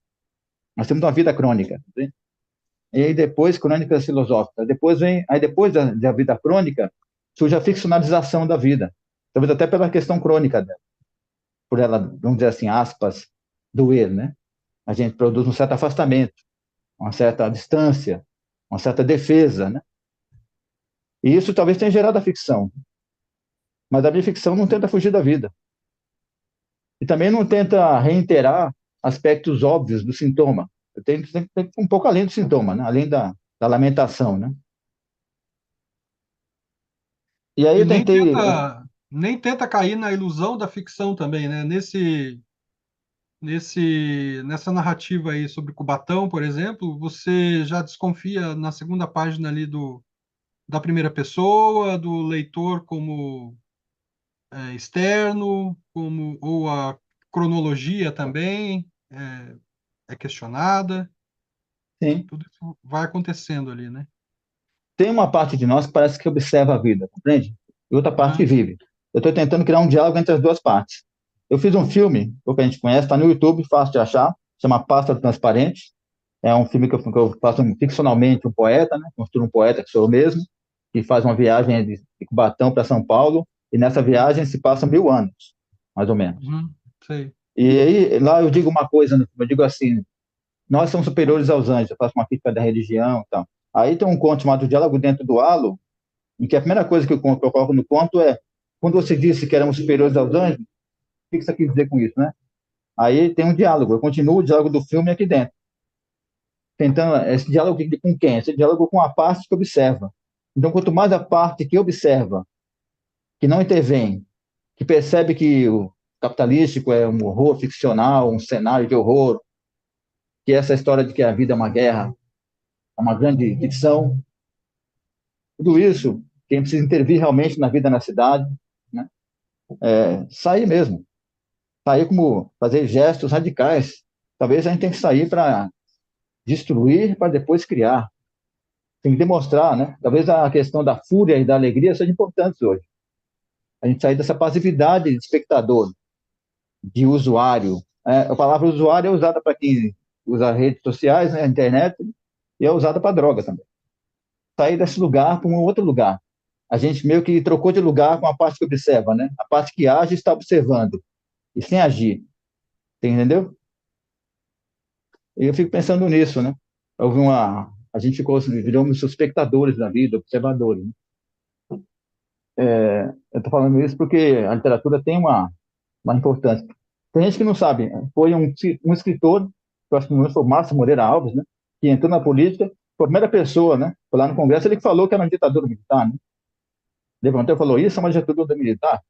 Nós temos uma vida crônica. Né? E aí depois, crônicas filosóficas. Depois da vida crônica, surge a ficcionalização da vida. Talvez até pela questão crônica dela. Por ela, vamos dizer assim, aspas, doer, né? A gente produz um certo afastamento, uma certa distância, uma certa defesa, né? E isso talvez tenha gerado a ficção. Mas a minha ficção não tenta fugir da vida. E também não tenta reiterar aspectos óbvios do sintoma. Eu tenho um pouco além do sintoma, né? Além da lamentação, né? E aí E eu tentei. nem tenta cair na ilusão da ficção também, né? Nessa narrativa aí sobre Cubatão, por exemplo, você já desconfia na segunda página ali da primeira pessoa, do leitor como externo, como ou a cronologia também é questionada. Sim. Tudo isso vai acontecendo ali, né? Tem uma parte de nós que parece que observa a vida, compreende? E outra parte que Uhum, vive. Eu estou tentando criar um diálogo entre as duas partes. Eu fiz um filme, o que a gente conhece, está no YouTube, fácil de achar, chama Pássaro Transparente. É um filme que eu faço ficcionalmente um poeta, né? Construo um poeta que sou eu mesmo, que faz uma viagem de Cubatão para São Paulo, e nessa viagem se passa 1000 anos, mais ou menos. uhum, sei. E aí, lá eu digo uma coisa, no filme, eu digo assim, nós somos superiores aos anjos, eu faço uma crítica da religião e tal. Aí tem um conto chamado Diálogo Dentro do Halo, em que a primeira coisa que eu coloco no conto é, quando você disse que éramos superiores aos anjos, o que você quis dizer com isso, né? Aí tem um diálogo, eu continuo o diálogo do filme aqui dentro, tentando, esse diálogo com quem? Esse diálogo com a parte que observa. Então, quanto mais a parte que observa, que não intervém, que percebe que o capitalístico é um horror ficcional, um cenário de horror, que essa história de que a vida é uma guerra, é uma grande ficção, tudo isso, quem precisa intervir realmente na vida na cidade, né? Sair mesmo, sair como fazer gestos radicais. Talvez a gente tenha que sair para destruir, para depois criar. Tem que demonstrar, né? Talvez a questão da fúria e da alegria seja importante hoje. A gente sair dessa passividade de espectador, de usuário. A palavra usuário é usada para quem usa redes sociais, né, a internet, e é usada para droga também. Sair desse lugar para um outro lugar. A gente meio que trocou de lugar com a parte que observa, né? A parte que age está observando e sem agir. Entendeu? E eu fico pensando nisso, né? A gente ficou, viramos espectadores da vida, observadores, né? Eu estou falando isso porque a literatura tem uma importância. Tem gente que não sabe. Foi um escritor, que eu acho que não foi o Márcio Moreira Alves, né? Que entrou na política, foi a primeira pessoa, né? Foi lá no Congresso, ele que falou que era uma ditadura militar, né? Levantou e falou: Isso é uma ditadura militar,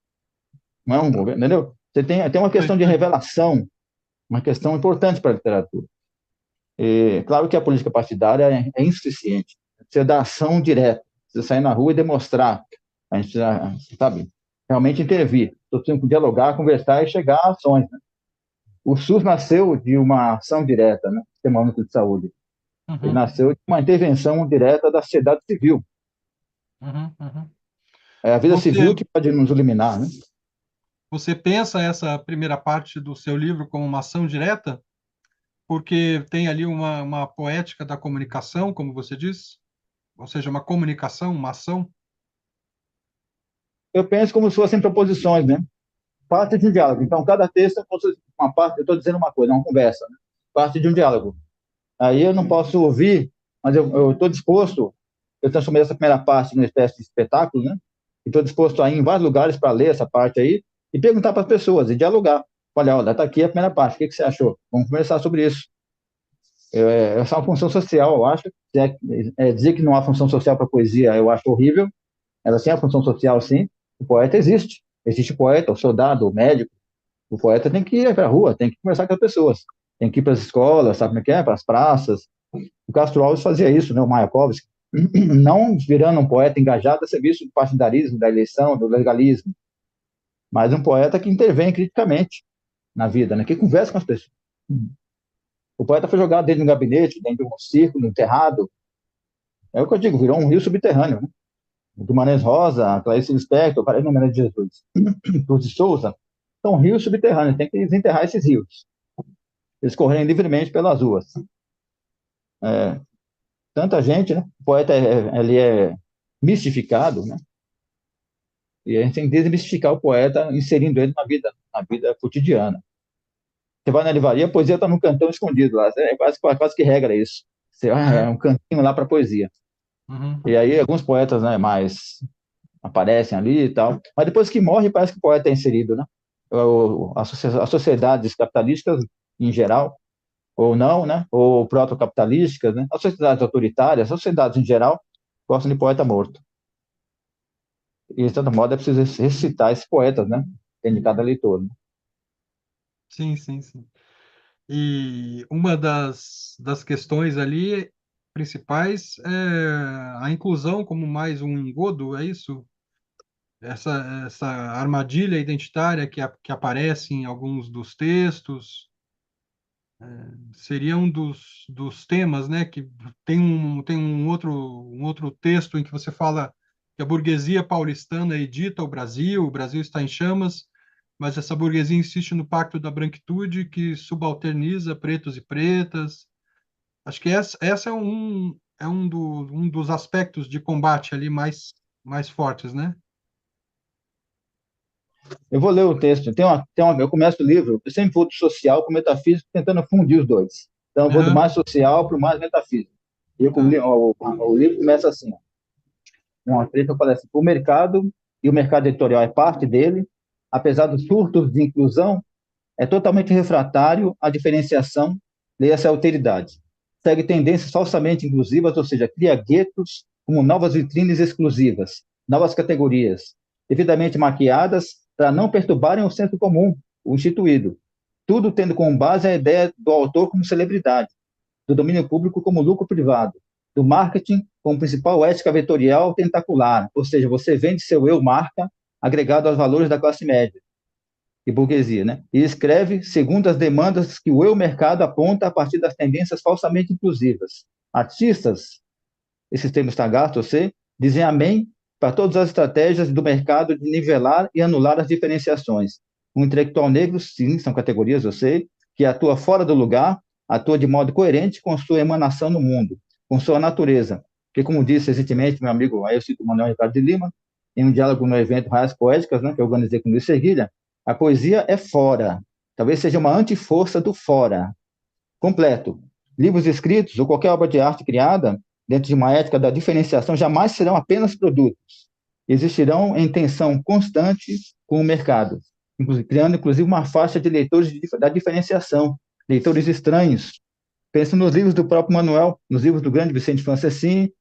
não é um governo, entendeu? Tem uma Sei, questão de sei. revelação, uma questão importante para a literatura. Claro que a política partidária é insuficiente. Precisa da ação direta, precisa sair na rua e demonstrar. A gente precisa, sabe, realmente intervir. Precisamos dialogar, conversar e chegar a ações, né? O SUS nasceu de uma ação direta, né? Sistema Único de Saúde. Ele Uhum, nasceu de uma intervenção direta da sociedade civil. uhum, uhum. É a vida civil Você, que pode nos iluminar, né? você pensa essa primeira parte do seu livro como uma ação direta? Porque tem ali uma poética da comunicação, como você diz? Ou seja, uma comunicação, uma ação? Eu penso como se fossem proposições, né? Parte de um diálogo. Então, cada texto é como se fosse uma parte, eu estou dizendo uma coisa, uma conversa, né? Parte de um diálogo. Aí eu não posso ouvir, mas eu estou disposto, eu transformei essa primeira parte numa espécie de espetáculo, né? E estou disposto a ir em vários lugares para ler essa parte aí e perguntar para as pessoas e dialogar. Olha, está aqui a primeira parte, o que você achou? Vamos conversar sobre isso. Essa é uma função social, eu acho. Dizer que não há função social para a poesia, eu acho horrível. Ela tem a função social, sim. O poeta existe. Existe o poeta, o soldado, o médico. O poeta tem que ir para a rua, tem que conversar com as pessoas. Tem que ir para as escolas, sabe como é que é? Para as praças. O Castro Alves fazia isso, né? O Mayakovsky. Não virando um poeta engajado a serviço do partidarismo, da eleição, do legalismo, mas um poeta que intervém criticamente na vida, né? Que conversa com as pessoas. O poeta foi jogado dentro de um gabinete, dentro de um círculo, enterrado. É o que eu digo, virou um rio subterrâneo, né? Guimarães Rosa, Clarice Lispector, para nome de Jesus, Cruz de Souza, são rios subterrâneos, tem que desenterrar esses rios. Eles correm livremente pelas ruas. É, tanta gente, né? O poeta ele é mistificado, né? E a gente tem que desmistificar o poeta, inserindo ele na vida cotidiana. Você vai na livraria, a poesia está num cantão escondido lá. É quase que regra isso. É É. um cantinho lá para poesia. Uhum. E aí alguns poetas, né, mais aparecem ali e tal. Mas depois que morre, parece que o poeta é inserido, né? As sociedades capitalistas, em geral, ou não, né? Ou proto-capitalísticas, né? As sociedades autoritárias, as sociedades em geral, gostam de poeta morto. E, de todo modo, é preciso ressuscitar esses poetas, né? Tem de cada leitor, né? Sim, sim, sim. E uma das questões ali principais é a inclusão como mais um engodo, é isso? essa armadilha identitária que aparece em alguns dos textos, seria um dos temas, né? Que tem um outro texto em que você fala que a burguesia paulistana edita o Brasil está em chamas, mas essa burguesia insiste no pacto da branquitude que subalterniza pretos e pretas. Acho que essa um dos aspectos de combate ali mais fortes, né? Eu vou ler o texto. Eu começo o livro, eu sempre vou do social para o metafísico, tentando fundir os dois. Então, eu vou do Aham, mais social para o mais metafísico. E tá. o livro começa assim: ó, uma treta fala assim, o mercado, e o mercado editorial é parte dele, apesar dos surtos de inclusão, é totalmente refratário à diferenciação, leia-se a alteridade. Segue tendências falsamente inclusivas, ou seja, cria guetos como novas vitrines exclusivas, novas categorias, devidamente maquiadas para não perturbarem o senso comum, o instituído. Tudo tendo como base a ideia do autor como celebridade, do domínio público como lucro privado, do marketing como principal ética vetorial tentacular, ou seja, você vende seu eu marca agregado aos valores da classe média e burguesia, né? E escreve segundo as demandas que o eu mercado aponta a partir das tendências falsamente inclusivas. Artistas, esses termos está gasto, você, dizem amém para todas as estratégias do mercado de nivelar e anular as diferenciações. Um intelectual negro, sim, são categorias, eu sei, que atua fora do lugar, atua de modo coerente com sua emanação no mundo, com sua natureza. Porque, como disse recentemente meu amigo, aí eu cito o Manuel Ricardo de Lima, em um diálogo no evento Raias Poéticas, né, que eu organizei com o Luiz Seguilha, a poesia é fora. Talvez seja uma antiforça do fora. Completo. Livros escritos ou qualquer obra de arte criada dentro de uma ética da diferenciação jamais serão apenas produtos. Existirão em tensão constante com o mercado, criando inclusive uma faixa de leitores da diferenciação, leitores estranhos. Pensa nos livros do próprio Manuel, nos livros do grande Vicente Francescini,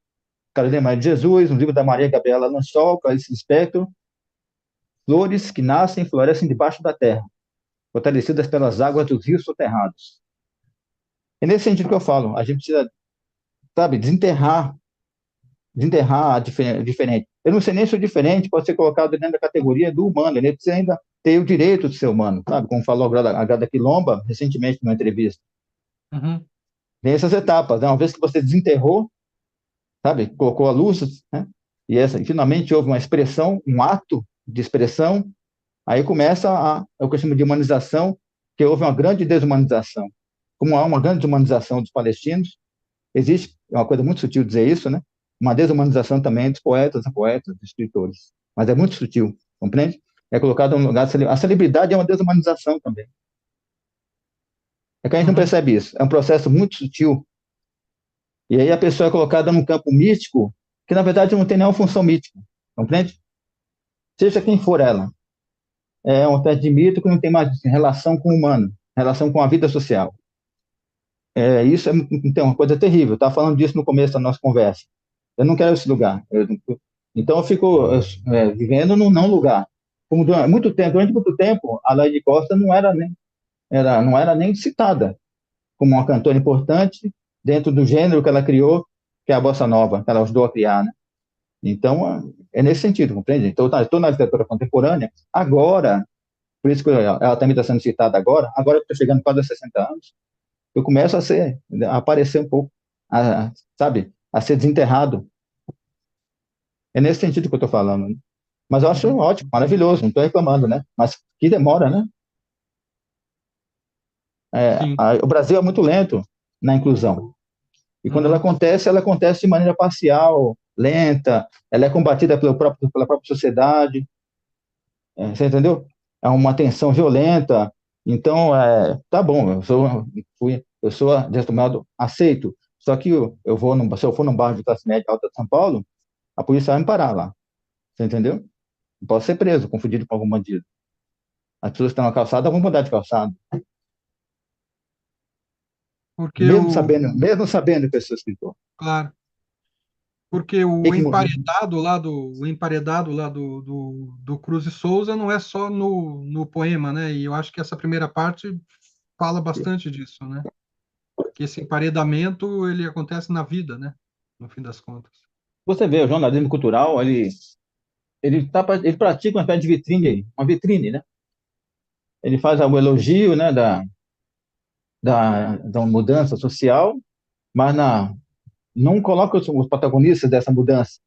Carolina Maria de Jesus, no livro da Maria Gabriela Lanchol, Clarice Lispector, flores que nascem e florescem debaixo da terra, fortalecidas pelas águas dos rios soterrados. É nesse sentido que eu falo, a gente precisa, sabe, desenterrar diferente. Eu não sei nem se o diferente pode ser colocado dentro da categoria do humano, ele precisa ainda ter o direito de ser humano, sabe? Como falou a Grada Quilomba recentemente numa entrevista. Uhum. Tem essas etapas, né? Uma vez que você desenterrou, sabe, colocou a luz, né? E finalmente houve uma expressão, um ato de expressão, aí começa o que eu chamo de humanização, que houve uma grande desumanização. Como há uma grande desumanização dos palestinos, existe, é uma coisa muito sutil dizer isso, né? Uma desumanização também dos poetas, dos escritores. Mas é muito sutil, compreende? É colocado no lugar. A celebridade é uma desumanização também. É que a gente não Uhum. percebe isso. É um processo muito sutil. E aí a pessoa é colocada num campo místico que, na verdade, não tem nenhuma função mística. Compreende? Seja quem for ela. É uma espécie de mito que não tem mais relação com o humano, relação com a vida social. Isso é então, uma coisa terrível. Eu estava falando disso no começo da nossa conversa. Eu não quero esse lugar. Então eu fico vivendo num não lugar. Como durante muito tempo, a Laide Costa não era nem citada como uma cantora importante dentro do gênero que ela criou, que é a bossa nova, que ela ajudou a criar, né? Então é nesse sentido, compreende? Então eu estou na literatura contemporânea agora, por isso que ela também está sendo citada agora que estou chegando quase a 60 anos, eu começo a aparecer um pouco, sabe, a ser desenterrado. É nesse sentido que eu estou falando, né? Mas eu acho Uhum. ótimo, maravilhoso, não estou reclamando, né? Mas que demora, né? Sim. O Brasil é muito lento na inclusão. E quando Uhum. ela acontece de maneira parcial, lenta, ela é combatida pela própria sociedade, você entendeu? É uma tensão violenta. Então, tá bom, eu sou de tomado aceito. Só que se eu for num bairro de classe média alta de São Paulo, a polícia vai me parar lá, você entendeu? Eu posso ser preso, confundido com algum bandido. As pessoas que estão na calçada vão mudar de calçada. Porque Mesmo sabendo que eu sou escritor. claro, porque Tem que, o emparedado lá do Cruz e Souza não é só no poema, né? E eu acho que essa primeira parte fala bastante disso, né? Que esse emparedamento ele acontece na vida, né? No fim das contas. você vê, o jornalismo cultural, ele ele pratica uma espécie de vitrine, uma vitrine, né? Ele faz o elogio, né, da mudança social, mas não coloca os protagonistas dessa mudança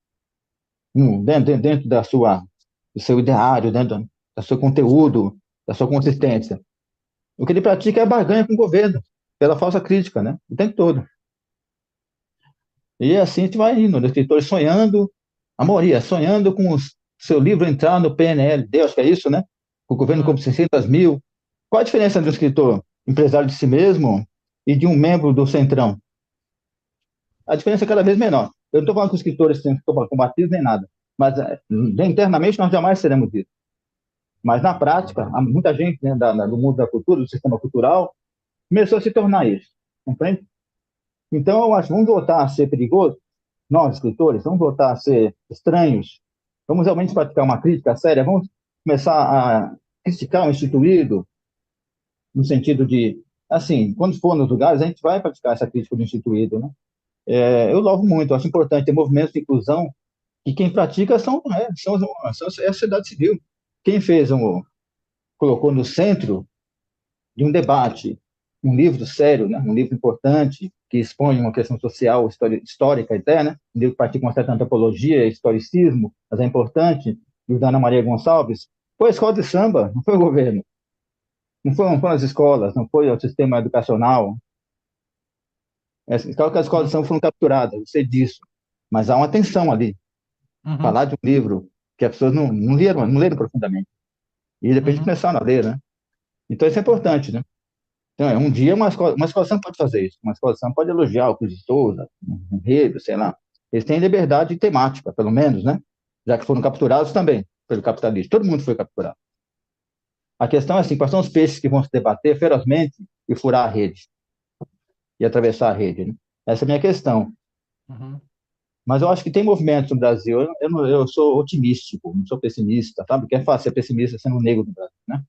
dentro do seu ideário, dentro do seu conteúdo, da sua consistência. O que ele pratica é a barganha com o governo, pela falsa crítica, né? O tempo todo. E assim a gente vai indo, o escritor sonhando, a maioria, sonhando com o seu livro entrar no PNLD, acho que é isso, né? O governo Hum, compra 600 mil. Qual a diferença de um escritor empresário de si mesmo e de um membro do Centrão? A diferença é cada vez menor. Eu não estou falando que os escritores têm que tomar combatidos nem nada, mas internamente nós jamais seremos isso. Mas na prática, há muita gente, né, do mundo da cultura, do sistema cultural, começou a se tornar isso. Compreende? Então, eu acho, vamos voltar a ser perigosos, nós, escritores, vamos voltar a ser estranhos, vamos realmente praticar uma crítica séria, vamos começar a criticar o instituído, no sentido de, assim, quando for nos lugares, a gente vai praticar essa crítica do instituído, né? Eu louvo muito, acho importante ter movimentos de inclusão, e quem pratica é a sociedade civil. Quem colocou no centro de um debate, um livro sério, né? Um livro importante, que expõe uma questão social, histórica até, né? Um livro que pratica uma certa antropologia, historicismo, mas é importante, e o da Ana Maria Gonçalves, foi a escola de samba, não foi o governo, não foram as escolas, não foi o sistema educacional. Claro que as escolas de hum, samba foram capturadas, eu sei disso, mas há uma tensão ali. uhum, Falar de um livro que as pessoas não leram profundamente, e de repente uhum, começaram a ler, né? Então isso é importante, né? Então, um dia uma escola pode fazer isso. Uma escola pode elogiar o Cruz de Souza, um Rego, sei lá. Eles têm liberdade temática, pelo menos, né? Já que foram capturados também pelo capitalismo. Todo mundo foi capturado. A questão é assim, quais são os peixes que vão se debater ferozmente e furar a rede, e atravessar a rede, né? Essa é a minha questão. uhum. Mas eu acho que tem movimentos no Brasil. Eu sou otimístico, não sou pessimista, sabe? Porque é fácil ser pessimista sendo negro no Brasil, né?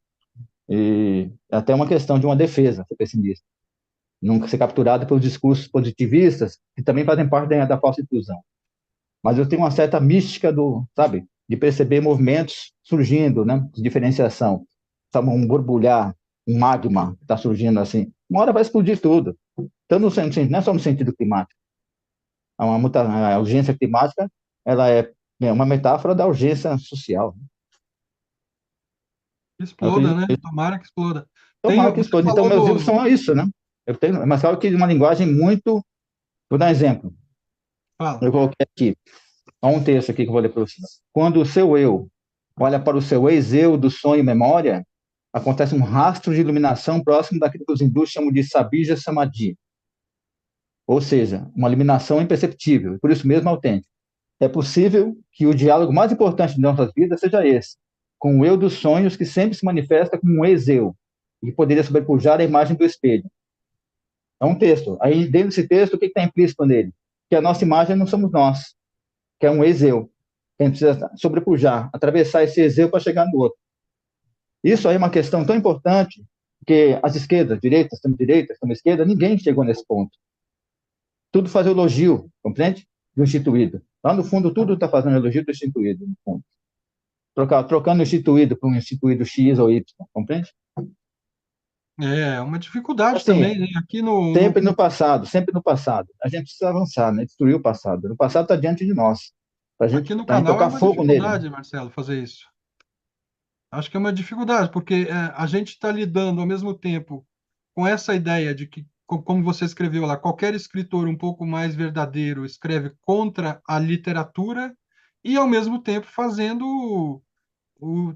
E é até uma questão de uma defesa ser pessimista. Nunca ser capturado pelos discursos positivistas, que também fazem parte da falsa inclusão. Mas eu tenho uma certa mística sabe, de perceber movimentos surgindo, né, de diferenciação, sabe, um borbulhar, um magma que está surgindo assim. Uma hora vai explodir tudo. Então, não é só no sentido climático. A urgência climática, ela é uma metáfora da urgência social. Eu Exploda, acredito né? nisso. Tomara que exploda. Tomara que Você explode. Então, falou meus livros do. são isso, né? Mas claro que uma linguagem muito. Vou dar um exemplo. Fala. Eu coloquei aqui. Há um texto aqui que eu vou ler para você. Quando o seu eu olha para o seu ex-eu do sonho e memória, acontece um rastro de iluminação próximo daquilo que os hindus chamam de sabija samadhi, ou seja, uma iluminação imperceptível, e por isso mesmo autêntica. É possível que o diálogo mais importante de nossas vidas seja esse, com o eu dos sonhos que sempre se manifesta como um ex-eu, e que poderia sobrepujar a imagem do espelho. É um texto. Aí, dentro desse texto, o que está implícito nele? Que a nossa imagem não somos nós, que é um ex-eu. A gente precisa sobrepujar, atravessar esse ex-eu para chegar no outro. Isso aí é uma questão tão importante que as esquerdas, direita, extrema esquerda, ninguém chegou nesse ponto. Tudo faz elogio, compreende? Do instituído. Lá no fundo, tudo está fazendo elogio do instituído, no fundo. Trocando o instituído por um instituído X ou Y, compreende? É uma dificuldade Assim, também, né? Aqui no, sempre no passado, sempre no passado. A gente precisa avançar, né? Destruir o passado. O passado está diante de nós, aqui no para a gente canal é tocar uma fogo nele. dificuldade, Marcelo, fazer isso. Acho que é uma dificuldade, porque a gente está lidando ao mesmo tempo com essa ideia de que, como você escreveu lá, qualquer escritor um pouco mais verdadeiro escreve contra a literatura e, ao mesmo tempo,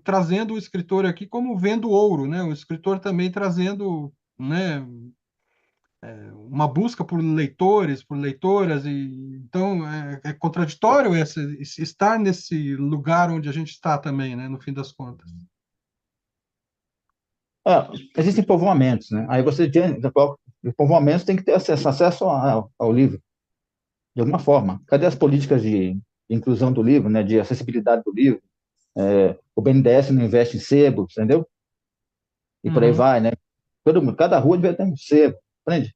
trazendo o escritor aqui como vendo ouro, né? O escritor também trazendo, né, uma busca por leitores, por leitoras, e então é contraditório esse estar nesse lugar onde a gente está também, né? No fim das contas. Ah, existem povoamentos, né? Aí você, os povoamentos tem que ter acesso ao livro, de alguma forma. Cadê as políticas de inclusão do livro, né? De acessibilidade do livro? O BNDES não investe em sebos, entendeu? E por aí Uhum. vai, né? Cada rua devia ter um sebo, entende?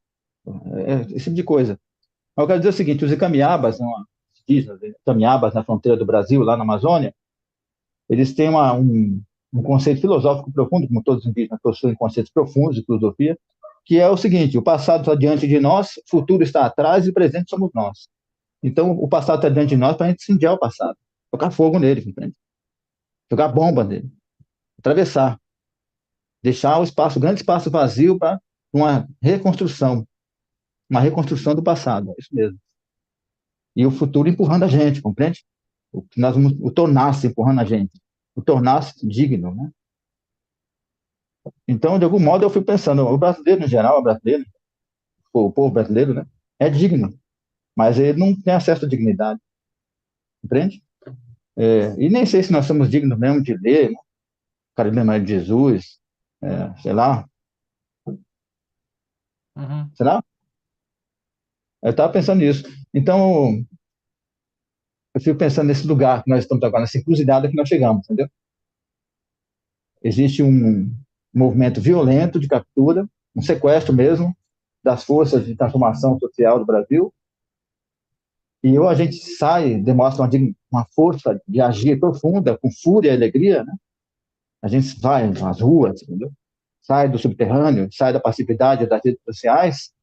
Esse tipo de coisa. Mas eu quero dizer o seguinte, os Icamiabas, indígenas, Icamiabas na fronteira do Brasil, lá na Amazônia, eles têm um conceito filosófico profundo, como todos os indígenas possuem conceitos profundos de filosofia, que é o seguinte: o passado está diante de nós, o futuro está atrás e o presente somos nós. Então, o passado está diante de nós para a gente incendiar o passado, tocar fogo nele, entende? Jogar bomba nele, atravessar, deixar o espaço, o grande espaço vazio para uma reconstrução do passado, é isso mesmo. E o futuro empurrando a gente, compreende? O que nós vamos, o tornar-se empurrando a gente, o tornar-se digno, né? Então, de algum modo, eu fui pensando, o brasileiro, em geral, o povo brasileiro, né, é digno, mas ele não tem acesso à dignidade, compreende? E nem sei se nós somos dignos mesmo de ler, né? O cara lembra de Jesus, sei lá, Uhum. será? Eu estava pensando nisso. Então, eu fico pensando nesse lugar que nós estamos agora, nessa encruzilhada que nós chegamos, entendeu? Existe um movimento violento de captura, um sequestro mesmo, das forças de transformação social do Brasil, e ou a gente sai, demonstra uma força de agir profunda, com fúria e alegria, né? A gente vai às ruas, entendeu? Sai do subterrâneo, sai da passividade das redes sociais,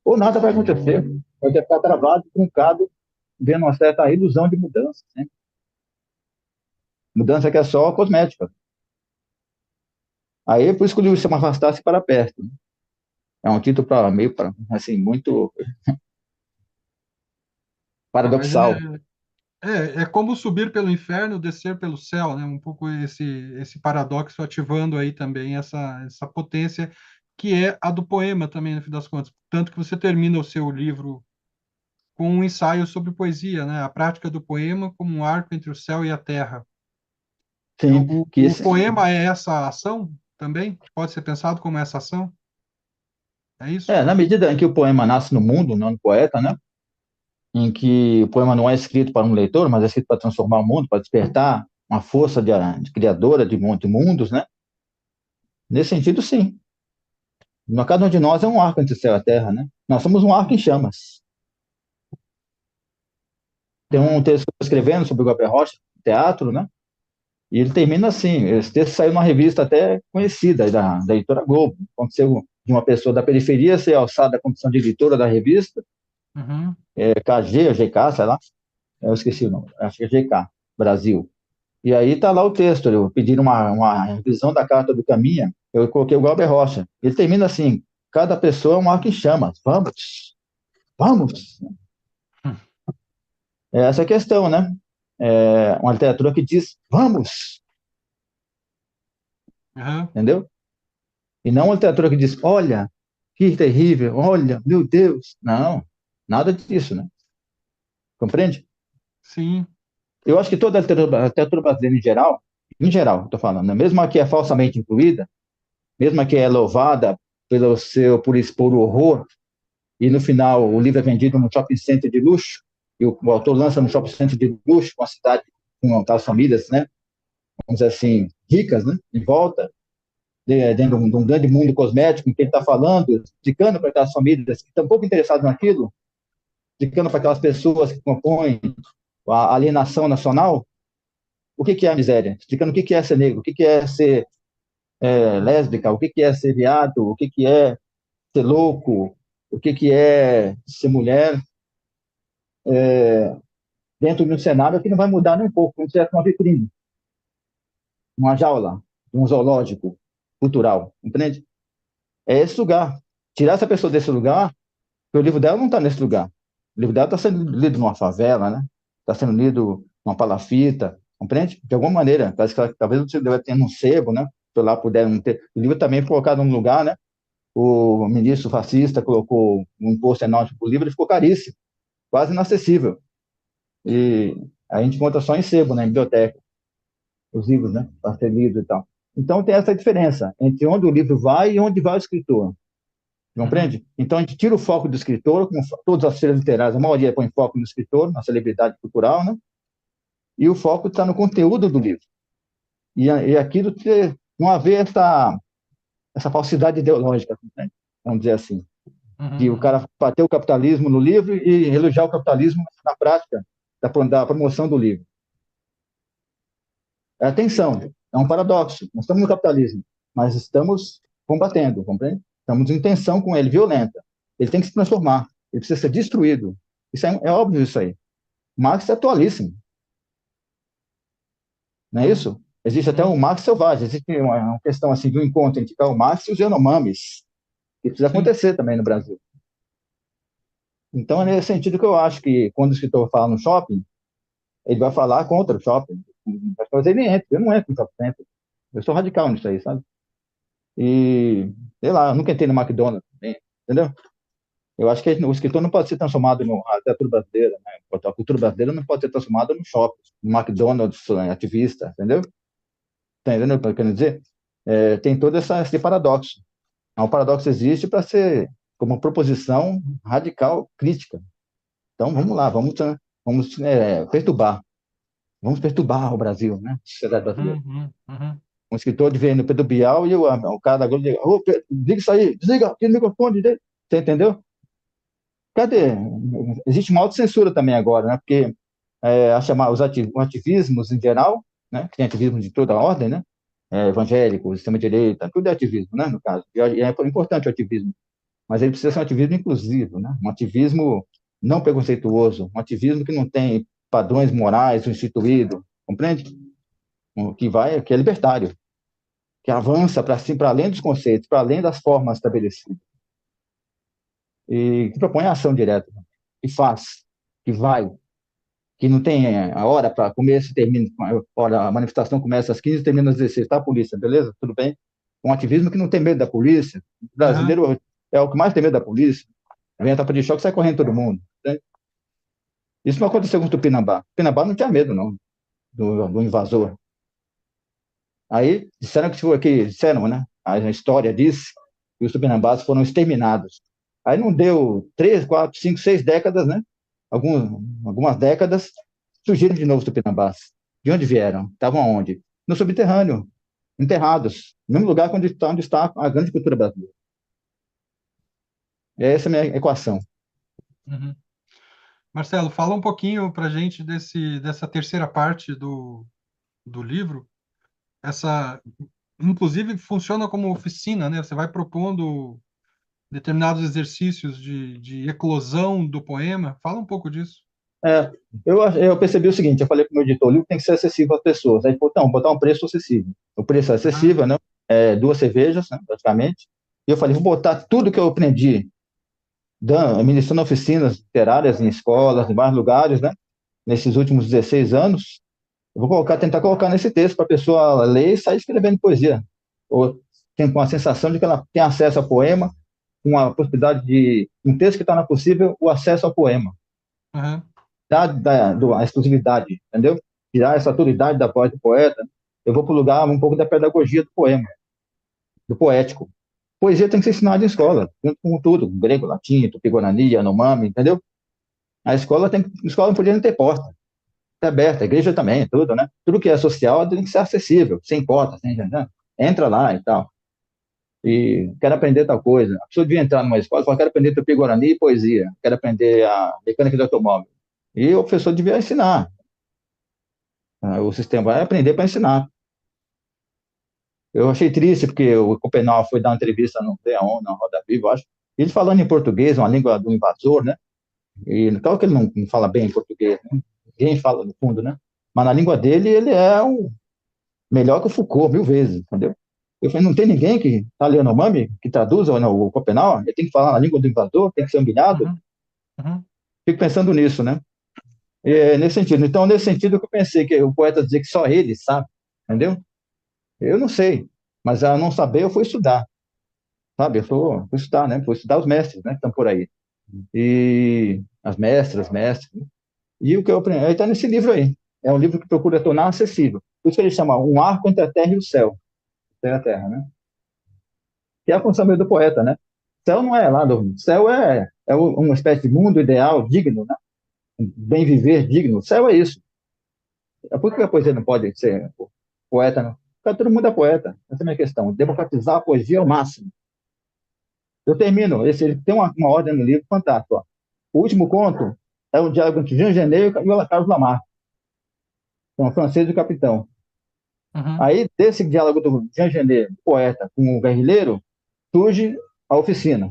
ou nada vai acontecer. Vai ficar travado, truncado, vendo uma certa ilusão de mudança, né? Mudança que é só cosmética. Aí, por isso que o livro chama Arrastar-se para Perto. Né? É um título para meio, pra, assim, muito Ah, mas paradoxal. é como subir pelo inferno, descer pelo céu, né? Um pouco esse paradoxo ativando aí também essa potência que é a do poema também, no fim das contas. Tanto que você termina o seu livro com um ensaio sobre poesia, né? A prática do poema como um arco entre o céu e a terra. Sim, que O poema é essa ação também? Pode ser pensado como essa ação? É isso? na medida em que o poema nasce no mundo, não no poeta, né? Em que o poema não é escrito para um leitor, mas é escrito para transformar o mundo, para despertar uma força de criadora de mundos, né? Nesse sentido, sim. Cada um de nós é um arco entre o céu e a terra, né? Nós somos um arco em chamas. Tem um Hum, texto que eu estou escrevendo sobre o Gabriel Rocha, teatro, né? E ele termina assim. Esse texto saiu numa revista até conhecida, da editora Globo. Aconteceu de uma pessoa da periferia ser alçada à condição de editora da revista, uhum, KG, ou GK, sei lá, eu esqueci o nome, acho que é GK, Brasil. E aí está lá o texto, eu pedi uma revisão da Carta do Caminha, eu coloquei o Glauber Rocha. Ele termina assim: cada pessoa é um arco em chamas. Vamos, vamos. É essa a questão, né? É uma literatura que diz vamos, uhum, entendeu? E não uma literatura que diz olha, que terrível, olha, meu Deus. Não, nada disso, né? Compreende? sim, Eu acho que toda a literatura brasileira em geral, estou falando, né? Mesmo a que é falsamente incluída, mesmo a que é louvada por expor o horror, e no final o livro é vendido no shopping center de luxo, e o autor lança no shopping center de luxo, uma cidade com aquelas famílias, né? Vamos dizer assim, ricas, né? Em volta, dentro de um grande mundo cosmético em que ele está falando, explicando para aquelas famílias que estão um pouco interessadas naquilo, explicando para aquelas pessoas que compõem a alienação nacional, o que é a miséria, explicando o que é ser negro, o que é ser lésbica, o que é ser viado, o que é ser louco, o que é ser mulher, dentro de um cenário que não vai mudar nem um pouco, como se fosse uma vitrine, uma jaula, um zoológico cultural, entende? É esse lugar. Tirar essa pessoa desse lugar, porque o livro dela não está nesse lugar. O livro dela está sendo lido numa favela, né? Está sendo lido numa palafita, compreende? De alguma maneira, parece que talvez você deve ter um sebo, né? Se lá puder ter. O livro também foi colocado num lugar, né? O ministro fascista colocou um imposto enorme para o livro e ficou caríssimo, quase inacessível. E a gente encontra só em sebo, né? Em biblioteca, os livros, né? Para ser lido e tal. Então tem essa diferença entre onde o livro vai e onde vai o escritor. uhum, Compreende? Então a gente tira o foco do escritor, como todas as feiras literárias, a maioria põe foco no escritor, na celebridade cultural, né? E o foco está no conteúdo do livro. E aquilo que não haver essa falsidade ideológica, né? Vamos dizer assim, de o uhum, cara bater o capitalismo no livro e elogiar o capitalismo na prática da promoção do livro. É a tensão, é um paradoxo. Nós estamos no capitalismo, mas estamos combatendo, compreende? Estamos em tensão com ele, violenta. Ele tem que se transformar, ele precisa ser destruído. Isso é óbvio isso aí. Marx é atualíssimo, não é Uhum, isso? Existe até uhum, um Marx selvagem, existe uma questão assim de um encontro entre Karl Marx e os Yanomamis, que precisa sim. acontecer também no Brasil. Então, é nesse sentido que eu acho que quando o escritor fala no shopping, ele vai falar contra o shopping. Mas ele entra, eu não entro no shopping center. Eu sou radical nisso aí, sabe? E, sei lá, eu nunca entrei no McDonald's, entendeu? Eu acho que o escritor não pode ser transformado no a literatura brasileira, né? A cultura brasileira não pode ser transformada no shopping, no McDonald's, ativista, entendeu? Tá entendendo o que eu quero dizer? Tem todo esse paradoxo. O paradoxo existe para ser como uma proposição radical crítica. Então, vamos lá, vamos perturbar. Vamos perturbar o Brasil, né? A sociedade brasileira. Uhum, uhum, Um escritor de no Pedro Bial e o cara da Globo diga, ô, Pedro, liga isso aí, desliga aquele microfone dele. Você entendeu? Cadê? Existe uma autocensura também agora, né? Porque a chamar os ativismos em geral, né? Que tem ativismo de toda a ordem, né? Evangélico, extrema-direita, tudo é ativismo, né? No caso. E é importante o ativismo, mas ele precisa ser um ativismo inclusivo, né? Um ativismo não preconceituoso, um ativismo que não tem padrões morais instituídos, compreende? Que é libertário, que avança para além dos conceitos, para além das formas estabelecidas, e que propõe a ação direta, que faz, que vai, que não tem a hora para começo e termina, a manifestação começa às 15 e termina às 16, tá, polícia, beleza? Tudo bem? Um ativismo que não tem medo da polícia, o uhum, brasileiro é o que mais tem medo da polícia, vem a tapa de choque, sai correndo todo mundo, né? Isso não aconteceu com o Tupinambá. Tupinambá não tinha medo, não, do invasor. Aí disseram disseram, né? A história diz que os tupinambás foram exterminados. Aí não deu 3, 4, 5, 6 décadas, né? Algumas décadas, surgiram de novo os tupinambás. De onde vieram? Estavam aonde? No subterrâneo, enterrados, no mesmo lugar onde está a grande cultura brasileira. Essa é a minha equação. uhum. Marcelo, fala um pouquinho para a gente dessa terceira parte do livro. Essa, inclusive, funciona como oficina, né? Você vai propondo determinados exercícios de eclosão do poema. Fala um pouco disso. É, eu percebi o seguinte, eu falei para o meu editor, o livro tem que ser acessível às pessoas. Aí ele falou, não, botar um preço acessível. O preço é Aham, acessível, né? 2 cervejas, né, praticamente. E eu falei, vou botar tudo que eu aprendi, ministrando oficinas literárias em escolas, em vários lugares, né? Nesses últimos 16 anos, eu vou tentar colocar nesse texto para a pessoa ler e sair escrevendo poesia. Ou com a sensação de que ela tem acesso ao poema, com a possibilidade de um texto que torna possível o acesso ao poema aham, a exclusividade, entendeu? Tirar essa autoridade da voz do poeta, eu vou para o lugar um pouco da pedagogia do poema, do poético. Poesia tem que ser ensinada em escola, junto com tudo, grego, latim, tupi-guarani, yanomami, entendeu? A escola não podia nem ter porta, é aberta, a igreja também, tudo, né? Tudo que é social tem que ser acessível, sem porta, sem, né? Entra lá e tal. E quero aprender tal coisa. A pessoa devia entrar numa escola e falar, quero aprender tupi-guarani e poesia, quero aprender a mecânica de automóvel. E o professor devia ensinar. O sistema vai aprender para ensinar. Eu achei triste porque o Copenau foi dar uma entrevista no Leão, na Roda Viva, acho. Ele falando em português, uma língua do invasor, né? E claro que ele não fala bem em português, né? Ninguém fala no fundo, né? Mas na língua dele, ele é o melhor que o Foucault, 1000 vezes, entendeu? Eu falei, não tem ninguém que está lendo o Mami, que traduza o Copenau, ele tem que falar na língua do invasor, tem que ser humilhado. uhum, uhum, Fico pensando nisso, né? Nesse sentido. Então, nesse sentido que eu pensei que o poeta dizer que só ele sabe, entendeu? Eu não sei, mas a não saber eu fui estudar, sabe? Fui estudar, né? Fui estudar os mestres, né? Que estão por aí. E as mestras, mestres. Né? E o que eu aprendi, está nesse livro aí. É um livro que procura tornar acessível. Por isso que ele chama Um Arco entre a Terra e o Céu. Terra a Terra, né? Que é a função mesmo do poeta, né? Céu não é lá do... Céu uma espécie de mundo ideal, digno, né? Um bem viver digno. Céu é isso. É por que a poesia não pode ser poeta, não? Porque todo mundo é poeta. Essa é a minha questão. Democratizar a poesia ao máximo. Eu termino. Ele tem uma ordem no livro fantástica. Ó. O último conto é o diálogo entre Jean Genet e o Carlos Lamarck, com o francês e o capitão. Uhum. Aí, desse diálogo do Jean Genet, poeta, com o guerrilheiro, surge a oficina,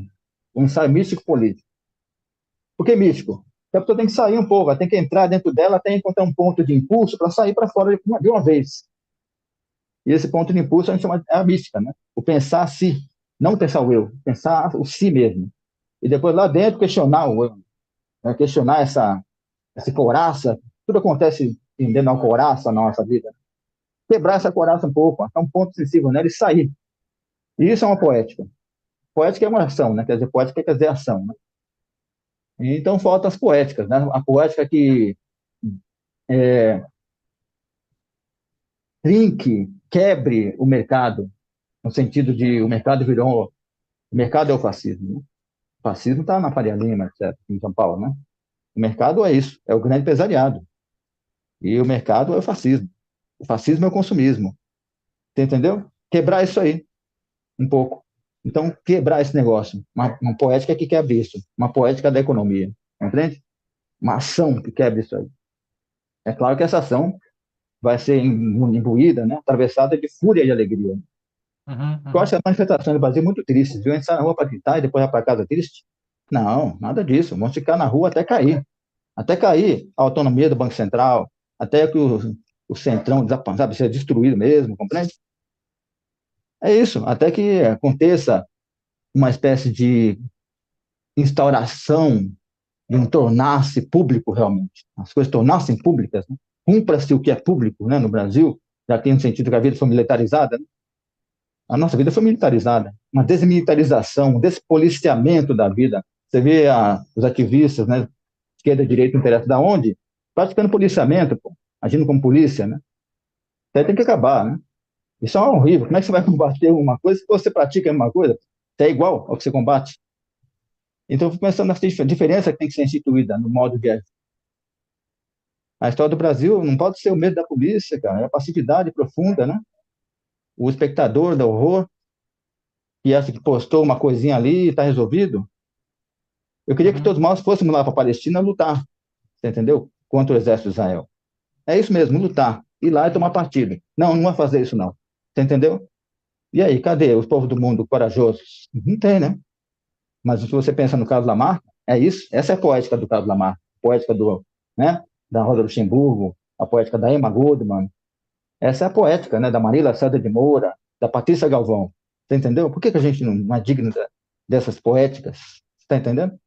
um ensaio místico político. Por que místico? Porque a pessoa tem que sair um pouco, ela tem que entrar dentro dela, tem que encontrar um ponto de impulso para sair para fora de uma vez. E esse ponto de impulso a gente chama a mística, né? O pensar si, não pensar o eu, pensar o si mesmo. E depois lá dentro questionar o eu, né? Questionar essa couraça, tudo acontece dentro da couraça na nossa vida. Quebrar essa couraça um pouco, até um ponto sensível nela e sair. E isso é uma poética. Poética é uma ação, né? Quer dizer, poética quer dizer ação, né? Então faltam as poéticas, né? A poética que é, trinque, quebre o mercado, no sentido de o mercado virou. O mercado é o fascismo, né? O fascismo está na Faria Lima, etc., em São Paulo, né? O mercado é isso, é o grande empresariado. E o mercado é o fascismo. O fascismo é o consumismo. Você entendeu? Quebrar isso aí, um pouco. Então, quebrar esse negócio. Uma poética que quebra isso. Uma poética da economia. Entende? Uma ação que quebra isso aí. É claro que essa ação vai ser imbuída, né? Atravessada de fúria e alegria. Uhum. Eu acho Uhum. que a manifestação do Brasil é muito triste, viu? A gente sai na rua para gritar e depois vai para casa triste. Não, nada disso. Vamos ficar na rua até cair. Até cair a autonomia do Banco Central, até que o Centrão sabe, seja destruído mesmo, compreende? É isso, até que aconteça uma espécie de instauração de um tornar-se público realmente. As coisas tornassem públicas, né? Cumpra-se o que é público, né, no Brasil, já tem um sentido que a vida foi militarizada, né? A nossa vida foi militarizada, uma desmilitarização, um despoliciamento da vida. Você vê os ativistas, né, esquerda, direita, não interessa da onde, praticando policiamento, pô, agindo como polícia, né? Isso aí tem que acabar, né? Isso é horrível. Como é que você vai combater uma coisa se você pratica uma coisa? Você é igual ao que você combate. Então, eu fico pensando nessa diferença que tem que ser instituída no modo de agir. A história do Brasil não pode ser o medo da polícia, cara, é a passividade profunda, né? O espectador do horror, que acha que postou uma coisinha ali e está resolvido. Eu queria que Uhum. todos nós fôssemos lá para a Palestina lutar, você entendeu? Contra o exército de Israel. É isso mesmo, lutar. Ir lá e tomar partido. Não, não vai fazer isso, não. Você entendeu? E aí, cadê os povos do mundo corajosos? Não tem, né? Mas se você pensa no caso Lamarck, é isso. Essa é a poética do caso Lamarck. Poética né, da Rosa Luxemburgo, a poética da Emma Goldman. Essa é a poética, né, da Marília César de Moura, da Patrícia Galvão. Você entendeu? Por que a gente não é digno dessas poéticas? Você está entendendo?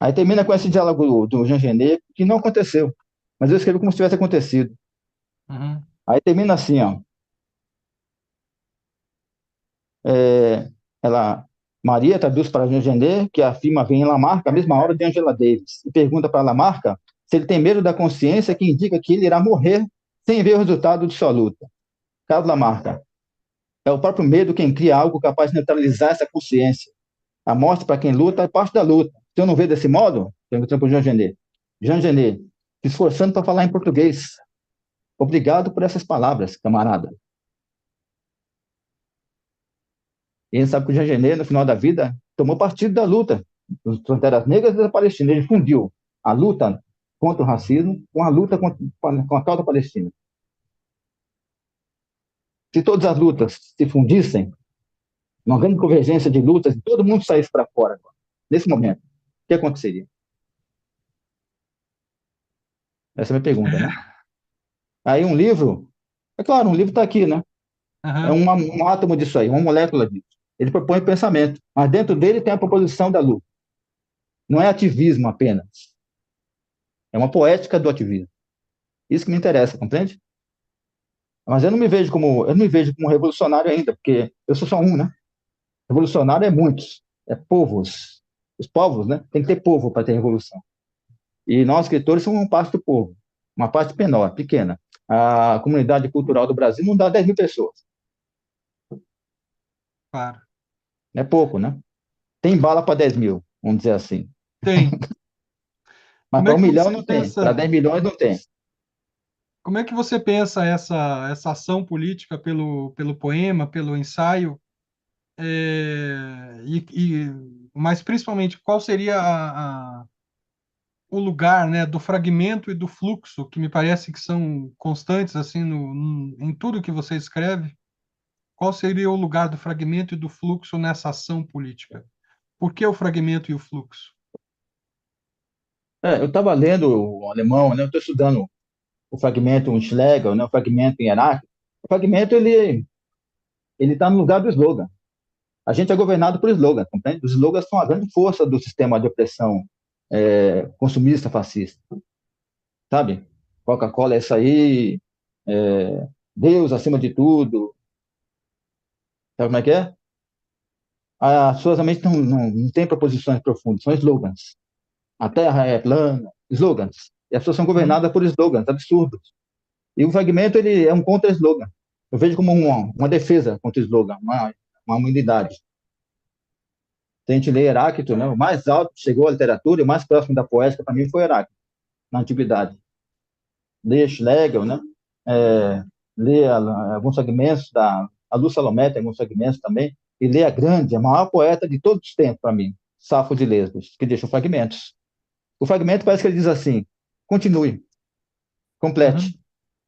Aí termina com esse diálogo do Jean Genet, que não aconteceu. Mas eu escrevo como se tivesse acontecido. Uhum. Aí termina assim, ó. É, ela, Maria traduz para Jean Genet que a firma vem em Lamarck à mesma hora de Angela Davis e pergunta para Lamarck se ele tem medo da consciência que indica que ele irá morrer sem ver o resultado de sua luta. Carlos Lamarck, é o próprio medo quem cria algo capaz de neutralizar essa consciência. A morte para quem luta é parte da luta. Se eu não ver desse modo, perguntando para o Jean Genet. Jean Genet, se esforçando para falar em português. Obrigado por essas palavras, camarada. E a gente sabe que o Jean Genet, no final da vida, tomou partido da luta das fronteiras negras e da Palestina. Ele fundiu a luta contra o racismo com a luta com a causa palestina. Se todas as lutas se fundissem, uma grande convergência de lutas, e todo mundo saísse para fora, nesse momento, o que aconteceria? Essa é a minha pergunta, né? Aí um livro, é claro, um livro está aqui, né? É Uhum. um átomo disso aí, uma molécula disso. Ele propõe pensamento, mas dentro dele tem a proposição da luta. Não é ativismo apenas, é uma poética do ativismo. Isso que me interessa, compreende? Mas eu não me vejo como revolucionário ainda, porque eu sou só um, né? Revolucionário é muitos, é povos. Os povos, né? Tem que ter povo para ter revolução. E nós, escritores, somos uma parte do povo, uma parte menor, pequena. A comunidade cultural do Brasil não dá 10 mil pessoas. Claro. É pouco, né? Tem bala para 10 mil, vamos dizer assim. Tem. Mas Como é para um que milhão você não tem, para pensa, 10 milhões não tem. como é que você pensa essa ação política pelo poema, pelo ensaio? Mas principalmente, qual seria o lugar, né, do fragmento e do fluxo, que me parece que são constantes assim em tudo que você escreve. Qual seria o lugar do fragmento e do fluxo nessa ação política? Por que o fragmento e o fluxo? Eu estava lendo o alemão, né? Eu estou estudando o fragmento em Schlegel, né? O fragmento em Heráclito. O fragmento, ele está no lugar do slogan. A gente é governado por slogan, compreende? Os slogans são a grande força do sistema de opressão consumista fascista, sabe? Coca-Cola é isso aí, Deus acima de tudo, sabe como é que é? As suas mentes não têm proposições profundas, são slogans. A terra é plana, slogans. E as pessoas são Uhum, governadas por slogans absurdos. E o fragmento, ele é um contra-slogan. Eu vejo como uma defesa contra o slogan, uma unidade. Se a gente lê Heráclito, né, o mais alto que chegou à literatura e o mais próximo da poética, para mim, foi Heráclito, na antiguidade. Lê Schlegel, né, é, lê alguns fragmentos a Luz Salomé tem alguns fragmentos também, e lê a grande, a maior poeta de todos os tempos, para mim, Safo de Lesbos, que deixou fragmentos. O fragmento parece que ele diz assim: continue, uhum, complete,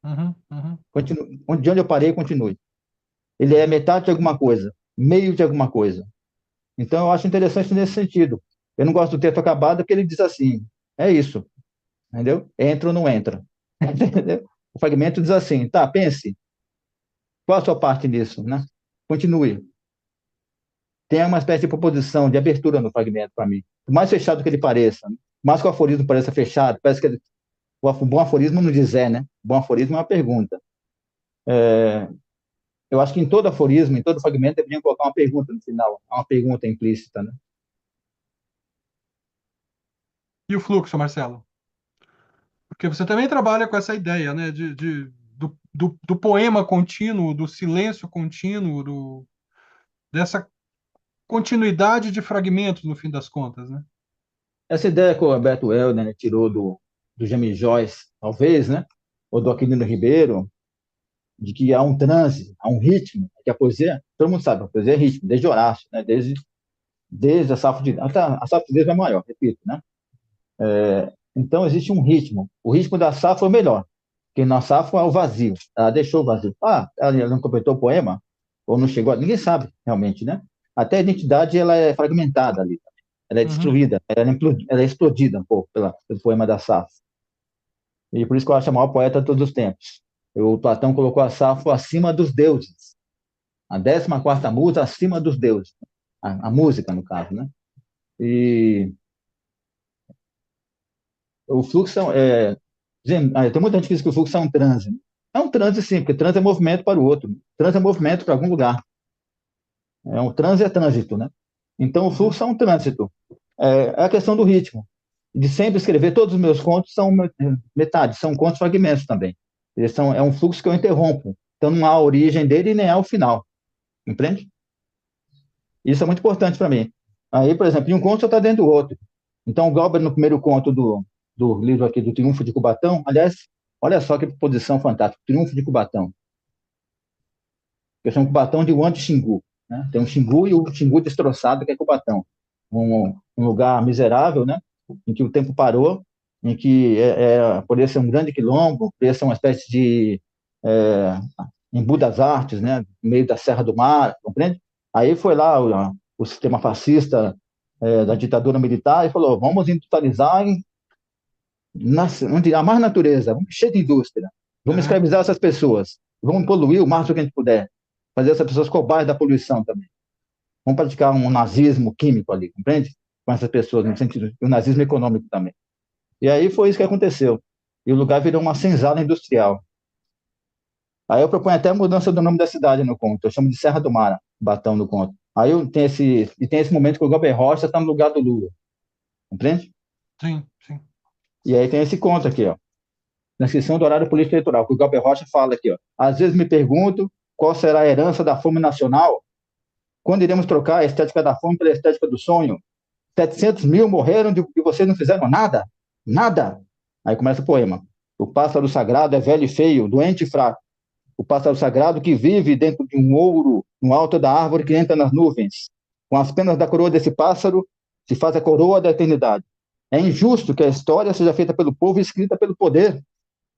uhum, uhum. continue, de onde eu parei, continue. Ele é metade de alguma coisa, meio de alguma coisa. Então, eu acho interessante nesse sentido. Eu não gosto do texto acabado porque ele diz assim: é isso, entendeu? Entra ou não entra. Entendeu? O fragmento diz assim: tá, pense, qual a sua parte nisso, né? Continue. Tem uma espécie de proposição, de abertura no fragmento para mim. Por mais fechado que ele pareça, né? Mais que o aforismo pareça fechado, parece que o bom aforismo não diz né? O bom aforismo é uma pergunta. Eu acho que em todo aforismo, em todo fragmento, deveriam colocar uma pergunta no final, uma pergunta implícita, né? E o fluxo, Marcelo? Porque você também trabalha com essa ideia, né, do poema contínuo, do silêncio contínuo, dessa continuidade de fragmentos, no fim das contas, né? Essa ideia que o Alberto Helder, né, tirou do James Joyce, talvez, né? Ou do Aquilino Ribeiro, de que há um transe, há um ritmo, que a poesia, todo mundo sabe, a poesia é ritmo, desde Horácio, né? Desde a Safo de até a Safo de Deus é maior, repito, né? Então existe um ritmo. O ritmo da Safo é o melhor, porque na Safo é o vazio. Ela deixou o vazio. Ela não completou o poema ou não chegou, ninguém sabe realmente, né? Até a identidade ela é fragmentada ali, ela é Uhum. destruída, ela é explodida um pouco pelo poema da Safo. E por isso que eu acho a maior poeta de todos os tempos. O Platão colocou a Safo acima dos deuses. A 14ª musa acima dos deuses. A música, no caso, né? E o fluxo tem muita gente que diz que o fluxo é um transe. É um transe, sim, porque transe é movimento para o outro. Transe é movimento para algum lugar. Transe é trânsito, né? Então, o Uhum. fluxo é um trânsito. É a questão do ritmo. De sempre escrever, todos os meus contos são metade, são contos fragmentos também. É um fluxo que eu interrompo. Então, não há a origem dele e nem há o final. Entende? Isso é muito importante para mim. Aí, por exemplo, em um conto você está dentro do outro. Então, o Glauber, no primeiro conto do livro aqui, do Triunfo de Cubatão, aliás, olha só que posição fantástica, Triunfo de Cubatão. Eu chamo Cubatão de Wang Xingu. Né? Tem um Xingu e o Xingu destroçado, que é Cubatão. Um lugar miserável, né? Em que o tempo parou, em que poderia ser um grande quilombo, poderia ser uma espécie de é, Embu das Artes, né? No meio da Serra do Mar, compreende? Aí foi lá o sistema fascista da ditadura militar e falou: vamos industrializar onde há mais natureza, vamos encher de indústria, vamos Uhum. escravizar essas pessoas, vamos poluir o máximo que a gente puder, fazer essas pessoas cobaias da poluição também. Vamos praticar um nazismo químico ali, compreende? Com essas pessoas, no sentido, o nazismo econômico também. E aí foi isso que aconteceu. E o lugar virou uma senzala industrial. Aí eu proponho até a mudança do nome da cidade no conto. Eu chamo de Serra do Mar, Batão no conto. Tem esse momento que o Glauber Rocha está no lugar do Lula, compreende? Sim, sim. E aí tem esse conto aqui, ó, na inscrição do horário político eleitoral, que o Glauber Rocha fala aqui, ó. Às vezes me pergunto qual será a herança da fome nacional, quando iremos trocar a estética da fome pela estética do sonho. 700 mil morreram e vocês não fizeram nada? Nada. Aí começa o poema. O pássaro sagrado é velho e feio, doente e fraco. O pássaro sagrado que vive dentro de um ouro no alto da árvore que entra nas nuvens. Com as penas da coroa desse pássaro se faz a coroa da eternidade. É injusto que a história seja feita pelo povo e escrita pelo poder.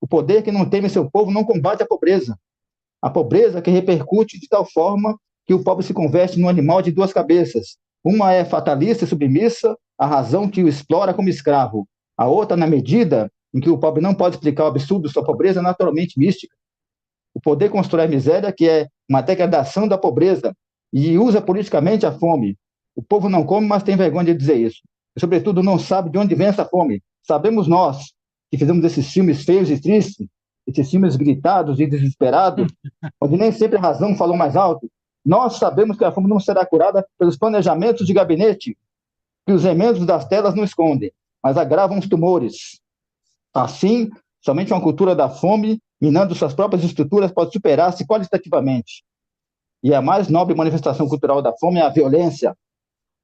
O poder que não teme seu povo não combate a pobreza. A pobreza que repercute de tal forma que o pobre se converte num animal de duas cabeças. Uma é fatalista e submissa, a razão que o explora como escravo. A outra, na medida em que o pobre não pode explicar o absurdo de sua pobreza, é naturalmente mística. O poder constrói a miséria, que é uma degradação da pobreza, e usa politicamente a fome. O povo não come, mas tem vergonha de dizer isso. E, sobretudo, não sabe de onde vem essa fome. Sabemos nós, que fizemos esses filmes feios e tristes, esses filmes gritados e desesperados, onde nem sempre a razão falou mais alto. Nós sabemos que a fome não será curada pelos planejamentos de gabinete, que os remendos das telas não escondem, mas agravam os tumores. Assim, somente uma cultura da fome, minando suas próprias estruturas, pode superar-se qualitativamente. E a mais nobre manifestação cultural da fome é a violência.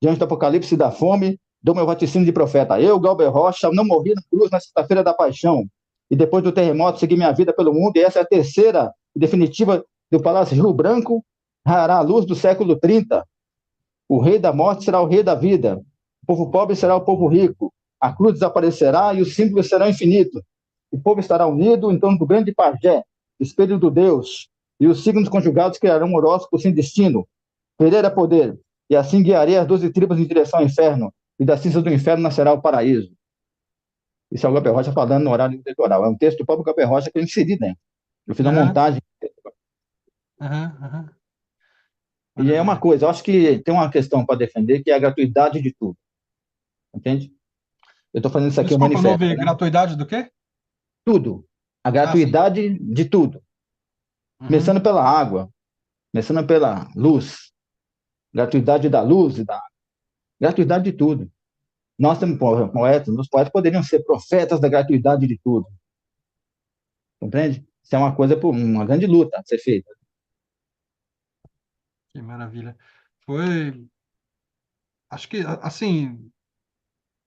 Diante do apocalipse da fome, dou meu vaticínio de profeta. Eu, Galber Rocha, não morri na cruz na sexta-feira da paixão. E depois do terremoto, segui minha vida pelo mundo. E essa é a terceira e definitiva do Palácio Rio Branco. Rará a luz do século 30. O rei da morte será o rei da vida. O povo pobre será o povo rico. A cruz desaparecerá e os símbolos serão infinitos. O povo estará unido em torno do grande pajé, espelho do Deus, e os signos conjugados criarão um horóscopo sem destino. Pereira poder, e assim guiarei as 12 tribos em direção ao inferno, e das cinzas do inferno nascerá o paraíso. Isso é o Gabriel Rocha falando no horário eleitoral. É um texto do próprio Gabriel Rocha que eu inseri dentro. Eu fiz uma Aham, montagem. aham, aham. E é uma Maravilha. coisa, eu acho que tem uma questão para defender, que é a gratuidade de tudo. Entende? Eu estou fazendo isso aqui, um Desculpa, não manifesto, ouvi. né? Gratuidade do quê? Tudo. A Ah, sim. gratuidade de tudo. Uhum. Começando pela água, começando pela luz, gratuidade da luz e da água. Gratuidade de tudo. Nós temos poetas, os poetas poderiam ser profetas da gratuidade de tudo. Compreende? Isso é uma coisa, uma grande luta a ser feita. Que maravilha. Foi, acho que, assim,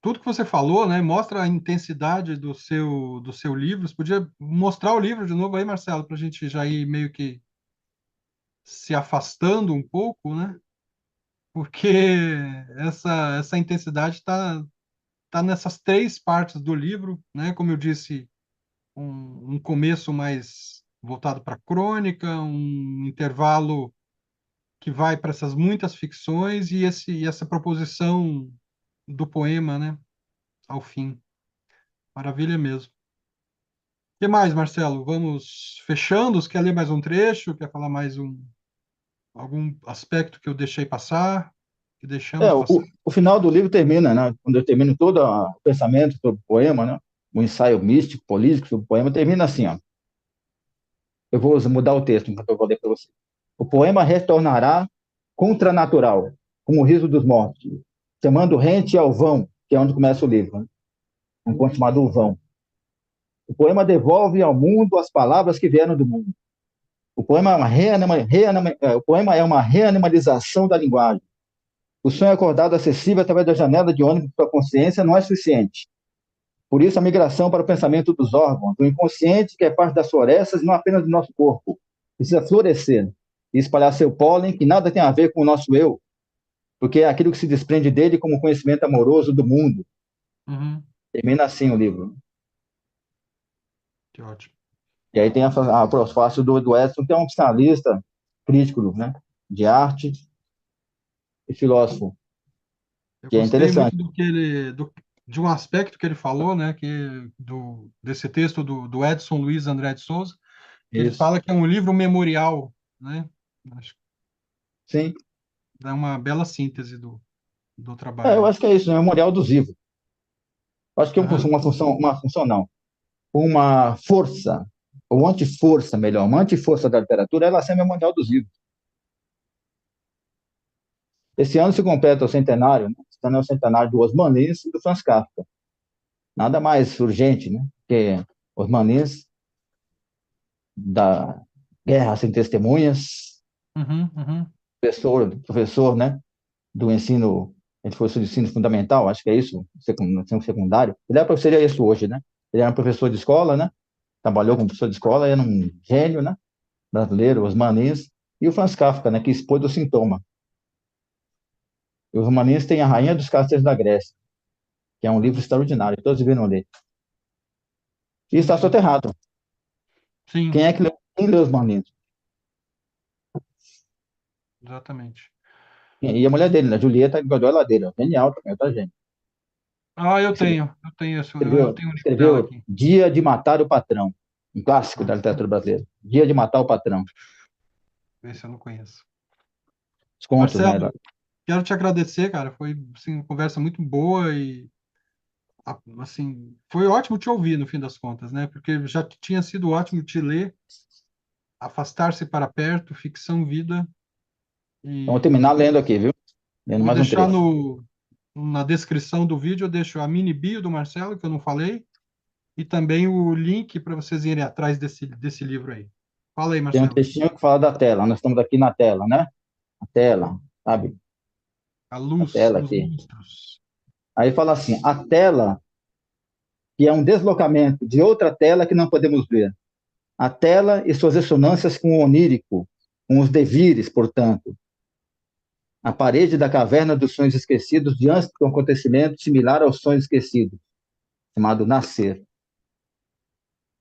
tudo que você falou, né, mostra a intensidade do seu livro. Você podia mostrar o livro de novo aí, Marcelo, para a gente já ir meio que se afastando um pouco, né? Porque essa intensidade tá nessas três partes do livro, né? Como eu disse, um começo mais voltado para a crônica, um intervalo que vai para essas muitas ficções e essa proposição do poema, né, ao fim. Maravilha mesmo. O que mais, Marcelo? Vamos fechando? Você quer ler mais um trecho? Quer falar mais algum aspecto que eu deixei passar? Que É, deixamos passar? o final do livro termina, né? Quando eu termino todo o pensamento sobre o poema, né? O ensaio místico, político sobre o poema, termina assim, ó. Eu vou mudar o texto enquanto eu vou ler para você. O poema retornará contranatural, como o riso dos mortos, chamando rente ao vão, que é onde começa o livro, né? Um conto chamado O Vão. O poema devolve ao mundo as palavras que vieram do mundo. O poema é uma reanimalização da linguagem. O sonho acordado acessível através da janela de ônibus para a consciência não é suficiente. Por isso, a migração para o pensamento dos órgãos, do inconsciente, que é parte das florestas, não apenas do nosso corpo, precisa florescer e espalhar seu pólen, que nada tem a ver com o nosso eu, porque é aquilo que se desprende dele como conhecimento amoroso do mundo. Uhum, Termina assim o livro. que ótimo. E aí tem a prefácio do Edson, que é um psicanalista, crítico, né, de arte e filósofo, Eu que é gostei muito interessante. de um aspecto que ele falou, né, desse texto do Edson Luiz André de Souza, que ele Isso. fala que é um livro memorial, né? Acho que Sim. dá uma bela síntese do É, trabalho eu aí. acho que é isso, né? Memorial dos vivos. Eu acho que é Aham. uma função não. Uma força, ou antiforça, melhor, uma antiforça da literatura, ela é memorial dos vivos. Esse ano se completa o centenário, né? Esse ano é o centenário do Osman Lins e do Franz Kafka. Nada mais urgente, né? Que Osman Lins, da Guerra Sem Testemunhas, Uhum, uhum. professor, né? Do ensino, a gente fosse do ensino fundamental, acho que é isso, ensino secundário. Ele é professor, seria isso hoje, né? Ele era um professor de escola, né? Trabalhou como professor de escola, era um gênio, né? Brasileiro, Osman Lins, e o Franz Kafka, né? Que expôs o sintoma. E os romanistas têm a rainha dos cásteres da Grécia, que é um livro extraordinário, todos deveriam ler. E Sim, está sim. soterrado. Sim, Quem leu os Marlinhos? exatamente. E a mulher dele, né? Julieta Godoy Ladeira, genial também, outra gente. Ah, Escreveu, eu tenho o livro dela escreveu aqui. Dia de Matar o Patrão, um clássico da literatura brasileira. Dia de Matar o Patrão. Esse eu não conheço. Os contos, né? Marcelo, quero te agradecer, cara. Foi, assim, uma conversa muito boa e, assim, foi ótimo te ouvir no fim das contas, né? Porque já tinha sido ótimo te ler, Afastar-se para Perto, Ficção Vida, Vamos e terminar lendo aqui, viu? Lendo vou mais um deixar trecho. na descrição do vídeo, eu deixo a mini bio do Marcelo, que eu não falei, e também o link para vocês irem atrás desse livro aí. Fala aí, Tem um Marcelo. textinho que fala da tela. Nós estamos aqui na tela, né? A tela, sabe? A A luz tela nos aqui. monstros. Aí fala assim: a tela, que é um deslocamento de outra tela que não podemos ver. A tela e suas ressonâncias com o onírico, com os devires, portanto. A parede da caverna dos sonhos esquecidos diante de um acontecimento similar aos sonhos esquecidos, chamado nascer.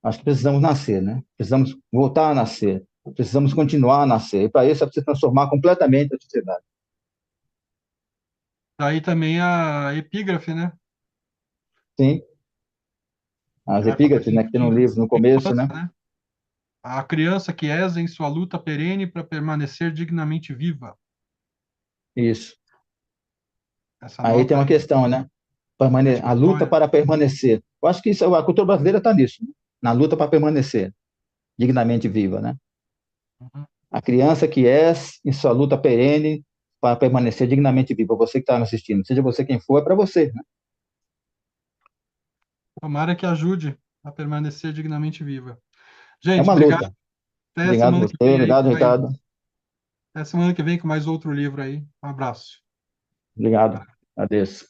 Acho que precisamos nascer, né? Precisamos voltar a nascer. Precisamos continuar a nascer. E para isso é preciso transformar completamente a sociedade. Daí também a epígrafe, né? Sim, as Vai falar epígrafes, né, que tem no livro no de começo, infância, né? né? A criança que és em sua luta perene para permanecer dignamente viva. Isso. Essa Aí tem nota uma aí, questão, né? A luta dedicatória. para permanecer. Eu acho que isso, a cultura brasileira está nisso, né? Na luta para permanecer dignamente viva, né? Uhum. A criança que és em sua luta perene para permanecer dignamente viva. Você que está me assistindo, seja você quem for, é para você, né? Tomara que ajude a permanecer dignamente viva. É Gente, uma obrigado. luta. Até Obrigado semana que você, vem aí obrigado, com mais, Ricardo. até semana que vem com mais outro livro aí. Um abraço. Obrigado. Adeus.